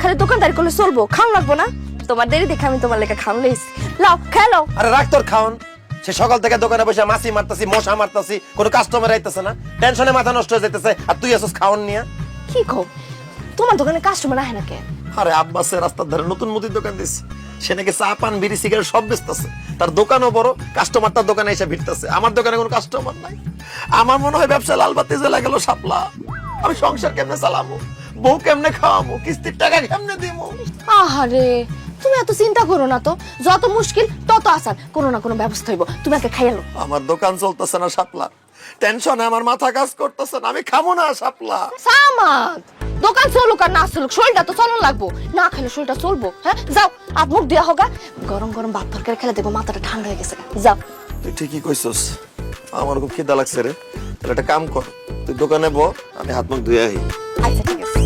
খালি দোকানদারি করলে চলবো, খাওয়া লাগবো না? তোমার দেরি দেখে আমি তোমার লেখা খাওয়া লইছি, লাও খেলো। আরে রাখ তোর খাওন। সে সকাল থেকে দোকানে বসে মাছি মারতাছি, মশা মারতাছি, কোনো কাস্টমার আইতেছে না, টেনশনে মাথা নষ্ট হয়ে যাইতেছে, আর তুই আসছিস খাওন নিয়ে। কি কও, তোমার দোকানে কাস্টমার আহে না কেন? আরে আব্বাসের রাস্তার ধারে নতুন মুদির দোকান দিছে, সে নাকি চা পান বিড়ি সিগারেট সব বেচতেছে, তার দোকানও বড়, কাস্টমার তার দোকানে এসে ভিড়তেছে। আমার দোকানে কোনো কাস্টমার নাই। আমার মনে হয় ব্যবসা লালবাতি জ্বলে গেল শাপলা। আমি সংসার কেমনে চালাবো, বউ কেমনে খাওয়াবো, কিস্তির টাকা কেমনে দিব? আহারে তুমি এত চিন্তা করো না তো, যত মুশকিল তত আসান, কোনো না কোনো ব্যবস্থা হইব। তুমি আগে খাইয়ালো। আমার দোকান চলতেছে না শাপলা, টেনশনে আমার মাথা কাজ করতেছে না, আমি খাবো না শাপলা। সামাদ, দোকান চলুক আর না চলুক, শরীরটা তো চলন লাগবো, না খেলে শরীরটা চলবো? হ্যাঁ যাও, আপ মুখ দিয়া হোগা, গরম গরম ভাত তরকারি খেলে দেখবো মাথাটা ঠান্ডা হয়ে গেছে। যাও। তুই ঠিকই কইছস, আমার খুব খিদা লাগছে রে। তাহলে একটা কাম কর, তুই দোকানে ব, আমি হাত মুখ ধুয়ে আহি। আচ্ছা ঠিক আছে।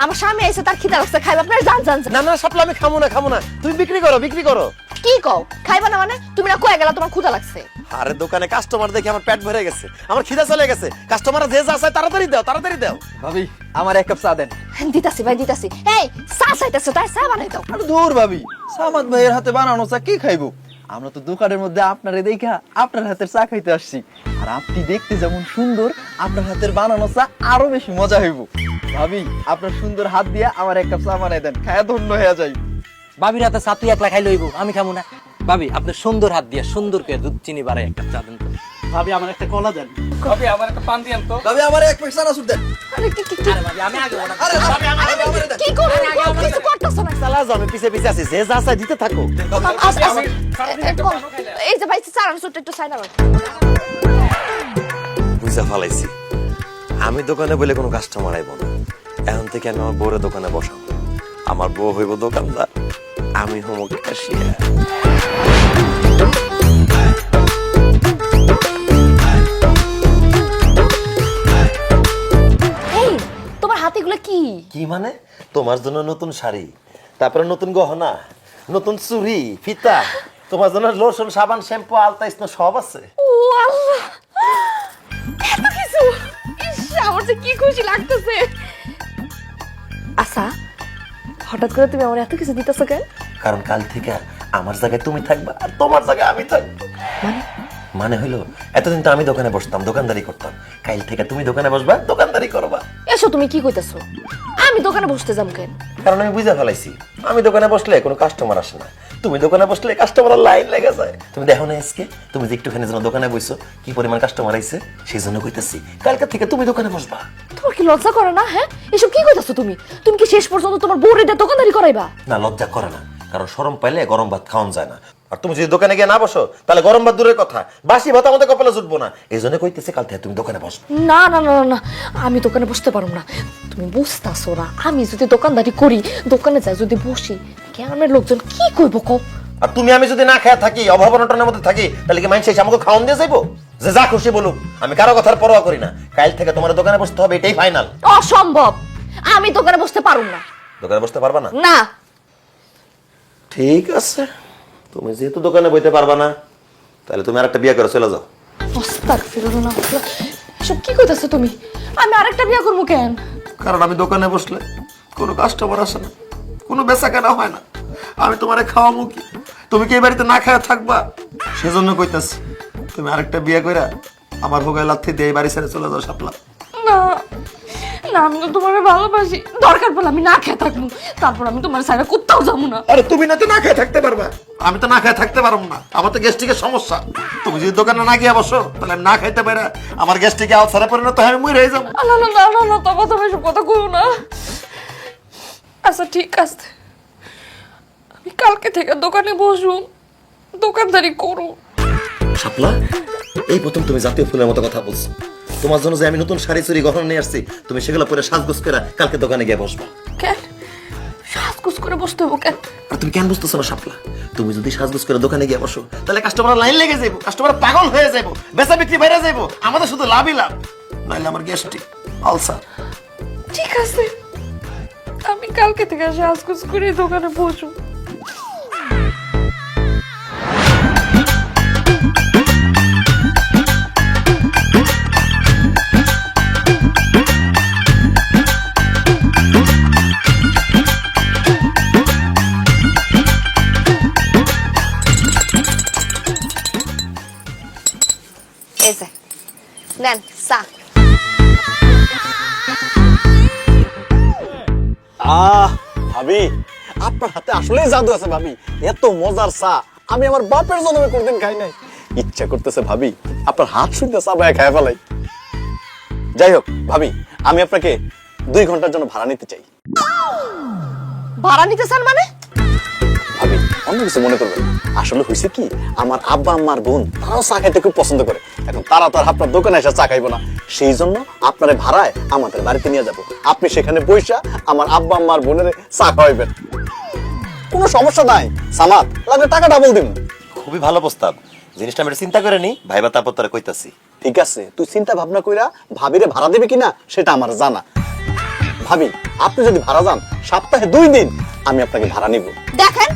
আমার স্বামী আইছে, তার খিদা লাগছে, খাইবা? আপনারা যান যান। না না শাপলা, আমি খাবো না, খাবো না। তুমি বিক্রি করো, বিক্রি করো। কি কও খাইবা না মানে? তুমি না কয়ে গেলা তোমার ক্ষুধা লাগছে? আরে দোকানে কাস্টমার দেখে আমার পেট ভরে গেছে, আমার খিদা চলে গেছে। কাস্টমার যে যা চায় তাড়াতাড়ি দাও, তাড়াতাড়ি দাও। ভাবি আমার এক কাপ চা দেন। দিতাছি ভাই দিতাছি। এই চা চাইতেছো, তাই চা বানাই দাও। আরে দূর ভাবি, সামাদ ভাইয়ের হাতে বানানো চা কি খাইবো? আমরা তো দোকানের মধ্যে আপনারে দেখা আপনার হাতের চা খাইতে আসছি, আর আপনি দেখতে যেমন সুন্দর, আপনার হাতের বানানো চা আরো বেশি মজা হইব। ভাবি আপনার সুন্দর হাত দিয়া আমার এক কাপ চা বানাই দেন, খায়া ধন্য হয়ে যাই। ভাবির হাতে চা তুই একলা খাই লইব, আমি খাবো না। ভাবি আপনার সুন্দর হাত দিয়া সুন্দর করে দুধ চিনি বাড়াই একটা চা দেন তো। ভাবি আমার একটা কলা দেন। ভাবি আমার একটা পান দিয়েন তো। ভাবি আমার এক প্যাকেট চানাচুর দেন। আরে কি কি আরে ভাবি আমি আগে অর্ডার আরে ভাবি আমার দেন। কি করো? কিছু করতেছো না? চালা যাও, আমি পিছে পিছে আছি, যে যা চায় দিতে থাকো। এই যে ভাই চারান সুটটা একটু চাই না। বুঝা ফেলাইছি, আমি দোকানে বলে কোনো কাস্টমার আইব না। এখন থেকে আমি আমার বউরে দোকানে বসাবো, আমার বউ হইব দোকানদার, আমি হব ক্যাশিয়ার। এই তোমার হাতে এগুলো কি? কি মানে? তোমার জন্য নতুন শাড়ি, তারপরে নতুন গহনা, নতুন চুড়ি, ফিতা, তোমার জন্য লোশন, সাবান, শ্যাম্পু, আলতা, স্নো সব আছে। ও আল্লাহ, এত কিছু! ইস, আমার যে কি খুশি লাগতেছে। আচ্ছা, হঠাৎ করে তুমি আমার এত কিছু দিতেছো কেন? কারণ কাল থেকে আমার জায়গায় তুমি থাকবা, আর তোমার জায়গায় আমি থাকবো। মানে? মানে হইলো, এতদিন তো আমি দোকানে বসতাম, দোকানদারি করতাম, কাল থেকে তুমি দোকানে বসবা, দোকানদারি করবা। এসো, তুমি কি কইতাছো? আমি দোকানে বসতে যাম কেন? কারণ আমি বুঝে ফেলাইছি, আমি দোকানে বসলে কোনো কাস্টমার আসে না, তুমি দোকানে বসলে কাস্টমার লাইন লেগে যায়। তুমি দেখো না আজকে, তুমি যে একটুখানি যেন দোকানে বসছো, কি পরিমাণ কাস্টমার আইছে, সেই জন্য কইতাছি কালকে থেকে তুমি দোকানে বসবা। তোমার কি লজ্জা করে না? হ্যাঁ, এসব কি কইতাছো তুমি? তুমি কি শেষ পর্যন্ত তোমার বউরে দিয়ে দোকানদারি করাইবা? না, লজ্জা করে না, কারণ শরম পাইলে গরম ভাত খাওয়ান যায় না। আর তুমি যদি দোকানে গিয়ে না বসো, তাহলে গরম ভাত দূরের কথা, বাসি ভাত আমাদের কপালে জুটবো না। এই জন্য কইতেছে কাল থেকে তুমি দোকানে বসো। না না না না, আমি দোকানে বসতে পারবো না। তুমি বুঝতাছো না, আমি যদি দোকানদারি করি, দোকানে যাই যদি বসি, গ্রামের লোকজন কি কইব কও? আর তুমি আমি যদি না খেয়ে থাকি, অভাব অনটনের মধ্যে থাকি, তাহলে কি মানুষ এসে আমাকে খাওয়ান দিয়ে যাইবো? যে যা খুশি বলুক, আমি কারো কথার পরোয়া করি না। কাল থেকে তোমার দোকানে বসতে হবে, এটাই ফাইনাল। অসম্ভব, আমি দোকানে বসতে পারুম না। দোকানে বসতে পারবা না? না। ঠিক আছে, তুমি যেহেতু দোকানে বইতে পারবা না, তাহলে তুমি আরেকটা বিয়ে করে চলে যাও। আস্তাগফিরুল্লাহ, এসব কি কইতাছো তুমি? আমি আরেকটা বিয়ে করবো কেন? কারণ আমি দোকানে বসলে কোনো কাস্টমার আসে না, কোনো বেচা কেনা হয় না। আমি তোমারে খাওয়াবো কি? তুমি কি এই বাড়িতে না খাওয়া থাকবা? সেজন্য কইতাছি, তুমি আরেকটা বিয়ে কইরা আমার ভোগায় লাথি দিয়ে এই বাড়ি ছেড়ে চলে যাও শাপলা। না না, আমি তো তোমার ভালোবাসি, দরকার পড়লে আমি না খেয়ে থাকবো, তারপর আমি তোমার সাইডে কোথাও যাবো না। আরে তুমি না তো না খেয়ে থাকতে পারবা, আমি তো না খেয়ে থাকতে পারবো না, আমার তো গ্যাস্ট্রিকের সমস্যা। তুমি যদি দোকানে না গিয়ে বসো, তাহলে আমি না খাইতে পারা আমার গ্যাস্ট্রিকে আলসারে পরিণত হয়, আমি মরে যাবো। না না না না না, তবে তুমি এসব কথা কইও না। আচ্ছা ঠিক আছে, আমি কালকে থেকে দোকানে বসুন, দোকানদারি করু। শাপলা, এই প্রথম তুমি জাতীয় ফুলের মতো কথা বলছো। তোমার জন্য যে আমি নতুন শাড়ি চুরি গহনা নিয়ে আসছি, তুমি সেগুলো পরে সাজগোজ করে কালকে দোকানে গিয়ে বসবা। কেন সাজগোজ করে বসতে হবো কেন? আর তুমি কেন বুঝতেছো না শাপলা? তুমি যদি সাজগোজ করে দোকানে গিয়ে বসো, তাহলে কাস্টমার লাইন লেগে যাবো, কাস্টমার পাগল হয়ে যাবো, বেচা বিক্রি বাইরে যাবো, আমাদের শুধু লাভই লাভ। নাইলে আমার গ্যাস্ট্রিক আলসার। ঠিক আছে, আমি কালকে থেকে সাজগোজ করে দোকানে বসুন। এই যে নেন চা। ভাবি, আপনার হাতে আসলেই জাদু আছে ভাবি। এত মজার চা আমি আমার বাপের জন্মে কোনদিন খাই নাই। ইচ্ছা করতেছে ভাবি আপনার হাত শুনতে চা বায়া খায় ফেলাই। যাই হোক ভাবি, আমি আপনাকে 2 ঘন্টার জন্য ভাড়া নিতে চাই। ভাড়া নিতে চান মানে? ভাবি অন্য কিছু মনে করবেন না। আসলে হয়েছে কি, আমার আব্বা আম্মার বোন তারাও চা খাইতে খুব পছন্দ করে। এখন তারা তো আর আপনার দোকানে এসে চা খাইবো না, সেই জন্য আপনারে ভাড়ায় আমাদের বাড়িতে নিয়ে যাব। আপনি সেখানে বইসা আমার আব্বা আম্মার বোনের চা খাওয়াইবেন, কোনো সমস্যা নাই। সামাদ লাগলে টাকা ডাবল দিন। খুবই ভালো প্রস্তাব, জিনিসটা আমি চিন্তা করে নি ভাইবা, তারপর তোরা কইতাছি। ঠিক আছে, তুই চিন্তা ভাবনা কইরা ভাবিরে ভাড়া দিবি কিনা সেটা আমার জানা। ভাবি আপনি যদি ভাড়া যান, সপ্তাহে 2 দিন আমি আপনাকে ভাড়া নিব। দেখেন,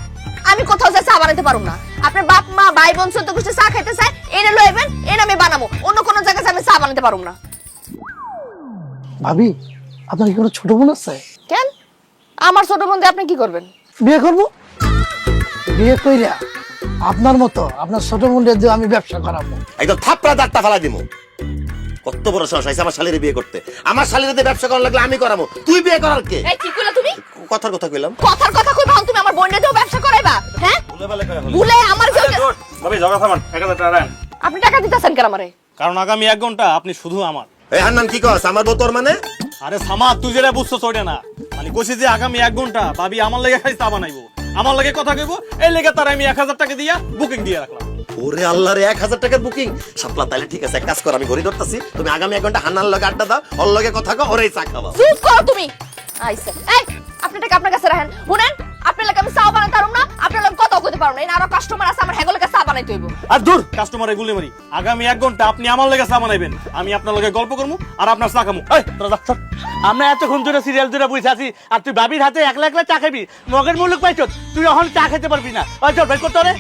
আমি কোথাও যা চা বানাতে পারুম না। আপনার বাপ মা ভাই বোন সত্য কিছু চা খাইতে চায়, এনে লইবেন, এনে আমি বানাবো। অন্য কোনো জায়গায় আমি চা বানাতে পারুম না। ভাবি, আপনার কি কোনো ছোট বোন আছে? কেন? আমার ছোট বোন দিয়ে আপনি কি করবেন? বিয়ে করব। বিয়ে কইরা আপনার মতো আপনার ছোট বোনদের দিয়ে আমি ব্যবসা করাবো। একদম থাপড়া দাঁতটা ফেলা দিমু। কত বড় সাহস আছে আমার শালীর বিয়ে করতে? আমার শালীর দিয়ে ব্যবসা করার লাগলে আমি করাবো, তুই বিয়ে করার কে? এই কি কইলা তুমি? কথার কথা কইলাম। কথার কথা কই ভাঙ, তুমি আমার বোনের দিয়েও ব্যবসা করাইবা? হ্যাঁ, ভুলে আমার কি হইছে? ভাবি ঝগড়া থামান, 1000 টাকা দেন। আপনি টাকা দিতেছেন কেন আমারে? কারণ আগামী 1 ঘন্টা আপনি শুধু আমার। এই হান্নান কি কস? আমার বউ তোর মানে? আরে সামাদ, তুই যেটা বুঝছো ওটা না। মানে কইছি যে আগামী 1 ঘন্টা ভাবি আমার লাগে খাই চা বানাইবো, আমার লাগে কথা কইবো, এই লেগে তার আমি 1000 টাকা দিয়া বুকিং দিয়ে রাখলাম। ওরে আল্লাহ রে, 1000 টাকার বুকিং! শাপলা তাইলে ঠিক আছে, এক কাজ কর, আমি ঘড়ি ধরতাছি, তুমি আগামী 1 ঘন্টা হান্নার লগে আড্ডা দাও, ওর লগে কথা কও, ওরেই চা খাওয়া। চুপ করো তুমি। আইছে এই, আপনি টাকা আপনার কাছে রাখেন। শুনেন, আপনার লাগে আমি চা বানাতে পারুম না, আপনার লাগে কথা কইতে পারুম না। এই আরো কাস্টমার আছে, আমার হেগো লাগে চা বানাইতে হইব। আর দূর কাস্টমারে গুলি মারি। আগামী 1 ঘন্টা আপনি আমার লাগে চা বানাইবেন, আমি আপনার লগে গল্প করবো আর আপনার চা খামু। এই তোরা যা, চল। আমরা এতক্ষণ ধরে সিরিয়াল ধরে বসে আছি আর তুই ভাবির হাতে একলা একলা চা খাবি, মগের মুলুক পাইছ, তুই এখন চা খেতে পারবি না। ওই চল বের করতে রে।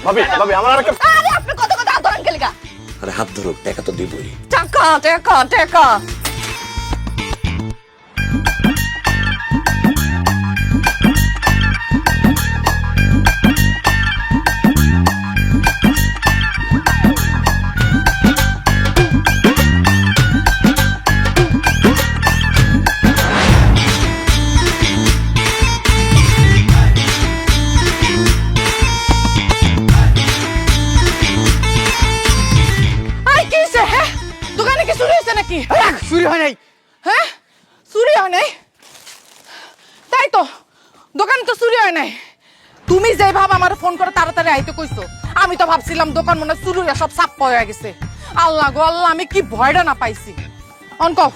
ভাবি ভাবি আমার আর একটা আরে আপনি কত কথা ধরেন কে লাগা? আরে হাত ধরো, টাকা তো দিবই। টাকা টাকা টাকা। চুরি হয় নাই। হ্যাঁ, চুরি হয় নাই? তাই তো, দোকান তো চুরি হয় নাই। তুমি যে ভাব আমার ফোন করে তাড়াতাড়ি আইতে কইছো, আমি তো ভাবছিলাম দোকান মনে হয় চুরি হয়ে সব সাপ্পা হয়ে গেছে। আল্লাহ গো আল্লাহ, আমি কি ভয়টা না পাইছি। অনক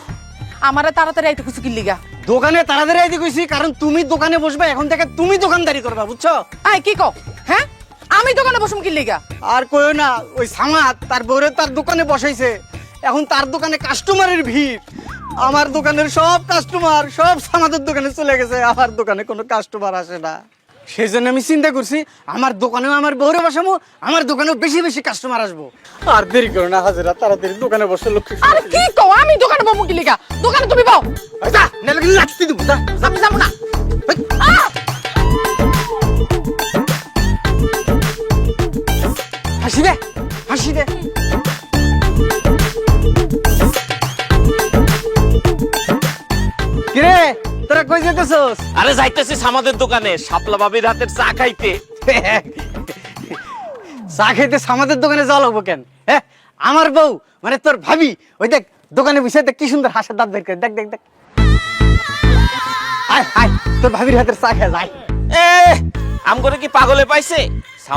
আমারে তাড়াতাড়ি আইতে কইছো কি লিগা? দোকানে তাড়াতাড়ি আইতে কইছি কারণ তুমি দোকানে বসবে, এখন থেকে তুমি দোকানদারি করবা, বুঝছো? আই কি কও? হ্যাঁ, আমি দোকানে বসুম কি লিগা? আর কইও না, ওই সামাদ তার বউরে তার দোকানে বসাইছে, এখন তার দোকানে কাস্টমারের ভিড়। আমার দোকানের সব কাস্টমার সব সামাদের দোকানে চলে গেছে, আমার দোকানে কোনো কাস্টমার আসে না। সেই জন্য আমি চিন্তা করছি আমার দোকানেও আমার বউরে বসাবো, আমার দোকানেও বেশি বেশি কাস্টমার আসবো। আর দেরি করো না হাজিরা, তাড়াতাড়ি দোকানে বসে লক্ষ্মী। আরে কি কও? আমি দোকানে বমু কি লিগা? দোকানে তুমি বও। যা নালে লাত্তি দেবো, যা। আমি যাবো না। হাসি দে, হাসি দে। কিরে তোরা কই যেতেছস? আরে যাইতেছিস আমাদের দোকানে শাপলা ভাবির হাতের চা খাইতে। চা খেতে আমাদের দোকানে যাওয়া লাগবো কেন? হ্যাঁ, আমার বউ মানে তোর ভাবি, ওই দেখ দোকানে বসে দেখ কি সুন্দর হাসির দাঁত বের করে, দেখ দেখ দেখ। আয় আয় তোর ভাবির হাতের চা খেয়ে যায়। এ আমগরে কি পাগলে পাইছে?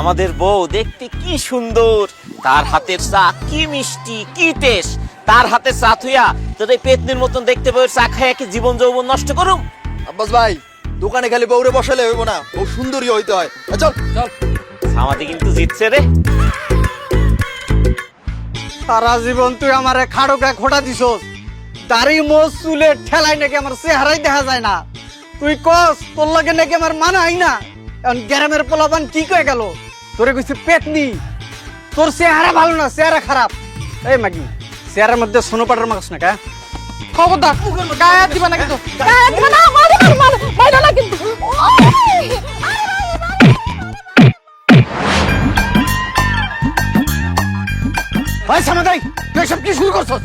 আমাদের বউ দেখতে কি সুন্দর, তার হাতের চা কি মিষ্টি কি টেস্ট। তার হাতে চা থুইয়া তোর এই পেতনির মতন দেখতে বউয়ের চা খাইয়া কি জীবন যৌবন নষ্ট করুম? আব্বাস ভাই দোকানে খালি বউরে বসালে হইব না, বউ সুন্দরী হইতে হয়। চল চল। আমাদের কিন্তু জিতছে রে। সারা জীবন তুই আমার খাড়োকা খোটা দিছস, দাড়ি মোজ চুলে ঠেলাই নাকি আমার চেহারাই দেখা যায় না। তুই কস তোর লাগে নাকি আমার মানাই না। এখন গ্রামের পোলাপান কি কয়ে গেল, তোরে কইছে পেতনি, তোর চেহারা ভালো না, চেহারা খারাপ। এই মাগি চেহারার মধ্যে সোনোপাটার মাছ না কা? খবরদার গায়ে হাত দিবা না কিন্তু, গায়ে হাত দিবা না, মাইরো না কিন্তু। ভাই সামাদাই তুই সব কি শুরু করছস?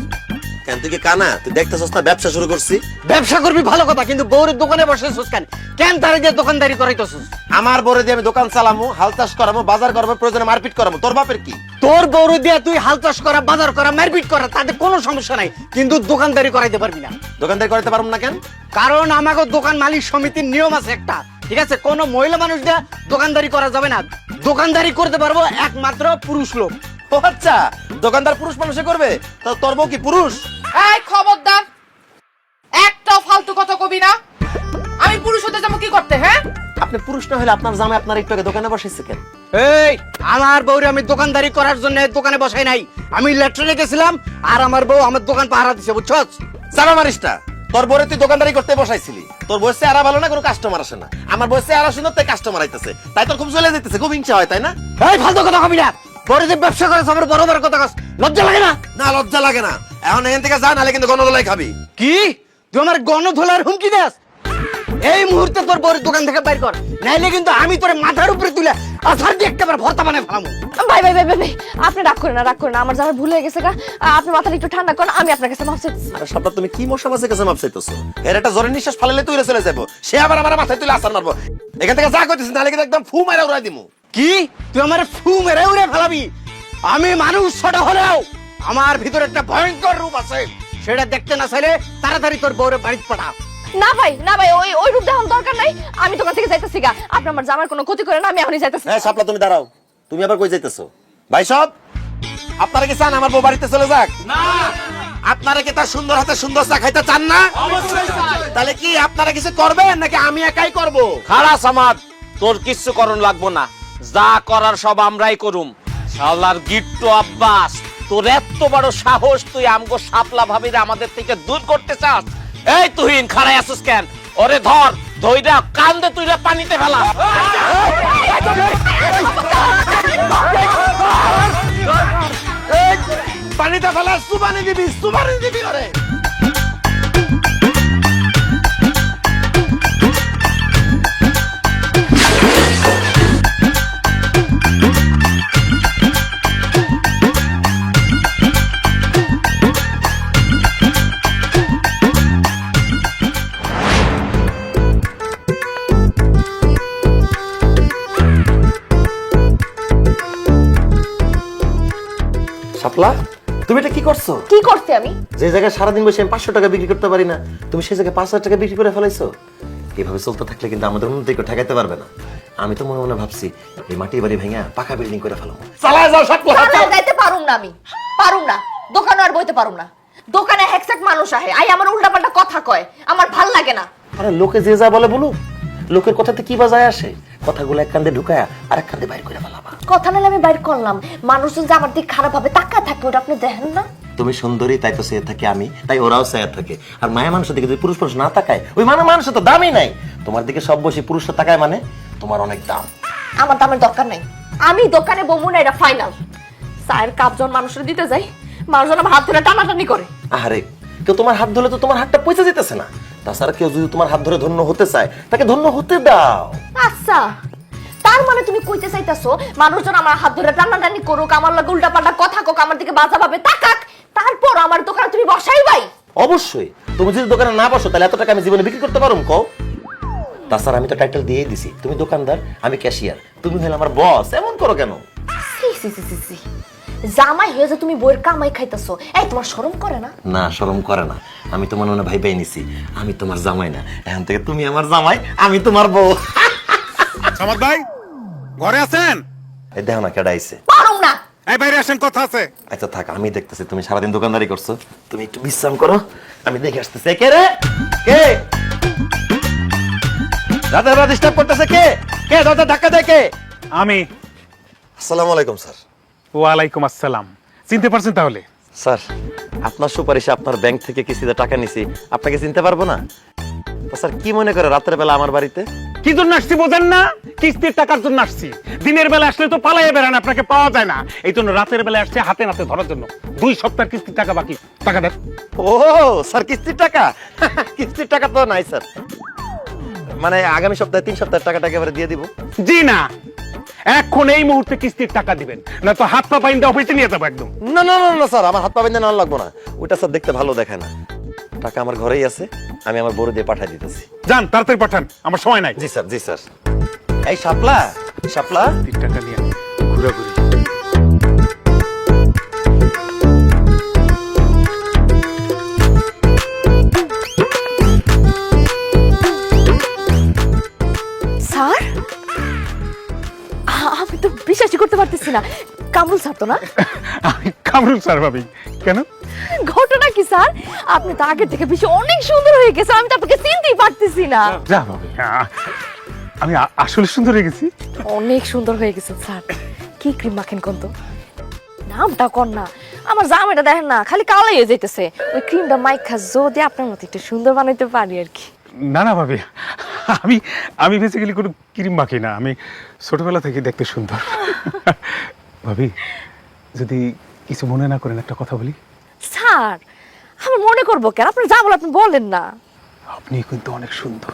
কেন তুই কি কানা? তুই দেখতেছস না ব্যবসা শুরু করছি? ব্যবসা করবি ভালো কথা, কিন্তু বউরের দোকানে বসেছস কেন? কেন তারে দিয়ে দোকানদারি করাইতেছস? আমার বরে দিয়ে আমি দোকান চালামু, হাল চাষ করামু, বাজার করবো, প্রয়োজনে মারপিট করামু। তোর বাপের কি? তোর বউরে দিয়ে তুই হাল চাষ করা, বাজার করা, মারপিট করা, তাতে কোনো সমস্যা নাই, কিন্তু দোকানদারি করাইতে পারবি না। দোকানদারি করতে পারবো না কেন? কারণ আমাকে দোকান মালিক সমিতির নিয়ম আছে একটা, ঠিক আছে? কোনো মহিলা মানুষ দিয়ে দোকানদারি করা যাবে না। দোকানদারি করতে পারবো একমাত্র পুরুষ লোক। ও আচ্ছা, দোকানদার পুরুষ মানুষে করবে? তো তোর বউ কি পুরুষ? এই খবরদার, একটা ফালতু কথা কবি না। আমি পুরুষ হতে যাবো কি করতে? হ্যাঁ, আপনি পুরুষ না হলে আপনার জামাই আপনার একটু আগে দোকানে বসেছে কেন? এই আমার বউরে আমি দোকানদারি করার জন্য দোকানে বসাই নাই, আমি লেট্রিনে গেছিলাম আর আমার বউ আমার দোকান পাহারা দিছে, বুঝছস? চালা মারিস না। তোর বউরে তুই দোকানদারি করতে বসাইছিলি, তোর বউয়ের চেহারা ভালো না, কোনো কাস্টমার আসে না। আমার বউয়ের চেহারা সুন্দর, তাই কাস্টমার আইতেছে, তাই তোর খুব চলে যেতেছে, খুব হিংসা হয়, তাই না? এই ফালতু কথা কবি না, বড় যে ব্যবসা করে আমার বড় বড় কথা কস, লজ্জা লাগে না? না লজ্জা লাগে না। এখন এখান থেকে যা, নাহলে কিন্তু গণদোলাই খাবি। কি তুই আমার গণধোলার হুমকি দেস? এই মুহূর্তে তোর বউরের দোকান থেকে বাইর কর, নাইলে কিন্তু আমি তোর মাথার উপরে তুলে আছাড় দিয়ে একবার ভর্তা বানায় ফেলামু। ভাই ভাই ভাই ভাই ভাই, আপনি রাগ করেন না, রাগ করেন না। আমার জামাই ভুল হয়ে গেছে গা, আপনি মাথাটা একটু ঠান্ডা করেন, আমি আপনার কাছে মাফ চাইতেছি। আরে সাপটা, তুমি কি মশা মাছের কাছে মাপ চাইতেছো? এর একটা জোরে নিঃশ্বাস ফালালে তুই চলে যাবো, সে আবার আমার মাথায় তুলে আছাড় মারবো। এখান থেকে যা করতেছিস, নাহলে কিন্তু একদম ফু মারা উড়াই দিমু। কি তুই আমার ফু মেরে উড়ে ফেলাবি? আমি মানুষ ছোট হলেও আমার ভিতরে একটা ভয়ঙ্কর রূপ আছে, সেটা দেখতে না চাইলে তাড়াতাড়ি তোর বউরে বাড়িতে পাঠা। না ভাই না ভাই, ওই ওই রূপ দেখার দরকার নাই। আমি দোকান থেকে যাইতেছি গা, আপনি আমার জামার কোনো ক্ষতি করেন না, আমি এখনই যাইতেছি। হ্যাঁ সাপলা, তুমি দাঁড়াও। তুমি আবার কই যাইতেছো? ভাই সব আপনারা কি চান আমার বউ বাড়িতে চলে যাক? না। আপনারা কি তার সুন্দর হাতে সুন্দর চা খাইতে চান না? তাহলে কি আপনারা কিছু করবেন নাকি আমি একাই করব? খালাস আমার, তোর কিচ্ছু করণ লাগবো না, যা করার সব আমরাই করুম। শালার গিট্টু আব্বাস, তোর এত বড় সাহস, তুই আমগো শাপলা ভাবিরে আমাদের থেকে দূর করতে চাস? এই তুহিন খাড়াই আসিস কেন? ওরে ধর, ধইরা কান্দে তুইরা পানিতে ফেলা। পানিতে ফেলা, সুবানি দিবি, সুবানি দিবি ওরে। শাপলা, তুমি এটা কি করছো? কি করছি আমি? যে জায়গায় সারাদিন বসে আমি 500 টাকা বিক্রি করতে পারি না, তুমি সেই জায়গায় 5000 টাকা বিক্রি করে ফেলাইছো। এভাবে চলতে থাকলে কিন্তু আমাদের উন্নতি কেউ ঠেকাইতে পারবে না। আমি তো মনে মনে ভাবছি এই মাটির বাড়ি ভেঙে পাকা বিল্ডিং করে ফেলাবো। চালায় যাও শাপলা। চালায় যাইতে পারুম না, আমি পারুম না, দোকানে আর বইতে পারুম না। দোকানে হেকসেক মানুষ আহে, আই আমার উল্টাপাল্টা কথা কয়, আমার ভাল লাগে না। আরে লোকে যে যা বলে বলুক, লোকের কথাতে কি বাজায় আসে? কথাগুলো এক কান্দে ঢুকায়া আর এক কান্দে বাইর করে ফেলাবা। কথা নালে আমি বাইর করলাম, মানুষজন যে আমার দিক খারাপ ভাবে তাকায় থাকবে, ওটা আপনি দেখেন না? তুমি সুন্দরী, তাই তো চেয়ে থাকি আমি, তাই ওরাও চেয়ে থাকে। আর মায়া মানুষের দিকে যদি পুরুষ পুরুষ না তাকায়, ওই মানুষের তো দামই নাই। তোমার দিকে সব বসে পুরুষরা তাকায় মানে তোমার অনেক দাম। আমার দামের দরকার নাই, আমি দোকানে বমু না, এটা ফাইনাল। চায়ের কাপ যখন মানুষের দিতে যাই, মানুষজন আমার হাত ধরে টানাটানি করে। আরে কেউ তোমার হাত ধরলে তো তোমার হাতটা পয়সা যেতেছে না। তাছাড়া কেউ যদি তোমার হাত ধরে ধন্য হতে চায়, তাকে ধন্য হতে দাও। আচ্ছা, তার মানে তুমি কইতে চাইতাছো মানুষজন আমার হাত ধরে টানাটানি করুক, আমার লগে উল্টাপাল্টা কথা কোক, আমার দিকে বাজা ভাবে তাকাক, তারপর আমার দোকানে তুমি বসাই ভাই? অবশ্যই। তুমি যদি দোকানে না বসো, তাহলে এত টাকা আমি জীবনে বিক্রি করতে পারবো কও? তাছাড়া আমি তো টাইটেল দিয়েই দিছি, তুমি দোকানদার, আমি ক্যাশিয়ার, তুমি হলে আমার বস। এমন করো কেন? সি সি সি সি সি, জামাই হয়ে যে তুমি বইয়ের কামাই খাইতেছো, এই তোমার শরম করে না? না, শরম করে না। আমি তোমার মনে ভাই পাই নিছি, আমি তোমার জামাই না, এখন থেকে তুমি আমার জামাই, আমি তোমার বউ। সামাদ ভাই ঘরে আছেন? এই দেখো না কেডা আইছে। পারুম না। এই বাইরে আসেন, কথা আছে। আচ্ছা থাক, আমি দেখতেছি তুমি সারাদিন দোকানদারি করছো, তুমি একটু বিশ্রাম করো, আমি দেখে আসতেছি। কে রে? কে রাতের বেলা ডিস্টার্ব করতেছে? কে কে দরজা ধাক্কা দেয় কে? আমি। আসসালামু আলাইকুম স্যার। ওয়ালাইকুম আসসালাম। চিনতে পারছেন তাহলে? স্যার, আপনার সুপারিশে আপনার ব্যাংক থেকে কিস্তিতে টাকা নিছি, আপনাকে চিনতে পারবো না? তো স্যার কি মনে করে রাতের বেলা আমার বাড়িতে? কি জন্য আসছি বোঝেন না? কিস্তির টাকার জন্য আসছি। দিনের বেলা আসলে তো পালাইয়ে বেড়ান, আপনাকে পাওয়া যায় না। এই জন্য রাতের বেলা আসছে হাতে নাতে ধরার জন্য। 2 সপ্তাহের কিস্তির টাকা বাকি, টাকা দেন। ও স্যার, কিস্তির টাকা? কিস্তির টাকা তো নাই স্যার, মানে আগামী সপ্তাহে 3 সপ্তাহের টাকাটা একেবারে দিয়ে দিব। জি না, এখন এই মুহূর্তে কিস্তির টাকা দিবেন, না তো হাত পা বাইন্দা অফিসে নিয়ে যাবো একদম। না না না না স্যার, আমার হাত পা বেঁধে নেওয়া লাগবো না, ওইটা স্যার দেখতে ভালো দেখায় না। টাকা আমার ঘরেই আছে, আমি আমার বড় দিয়ে পাঠিয়ে দিতেছি। যান তাড়াতাড়ি পাঠান, আমার সময় নাই। জি স্যার, জি স্যার। এই শাপলা, শাপলা, টাকা নিয়ে ঘুরাঘুরি। স্যার, আমি তো বিশ্বাসই করতে পারতেছি না, কামরুল স্যার তো না? আমি কামরুল স্যার ভাবি। কেন? ঘটনা কি স্যার? আপনি তো আগের থেকে বেশি অনেক সুন্দর হয়ে গেছেন, আমি তো আপনাকে চিনতেই পারতেছি না। যা ভাবি, আমি আসলে সুন্দর হয়ে গেছি। অনেক সুন্দর হয়ে গেছেন স্যার। কি ক্রিম মাখেন কোন তো? নামটা কর না, আমার জামাইটা দেখেন না খালি কালাই হয়ে যাইতেছে। ওই ক্রিমটা মাইখা যদি আপনার মতো একটু সুন্দর বানাইতে পারি আর কি। না না ভাবি, আমি বেসিক্যালি কোনো ক্রিম মাখি না, আমি ছোটবেলা থেকে দেখতে সুন্দর। ভাবি, যদি কিছু মনে না করেন একটা কথা বলি। স্যার, আমি মনে করবো কেন? আপনি যা বলেন আপনি বলেন না। আপনি কিন্তু অনেক সুন্দর,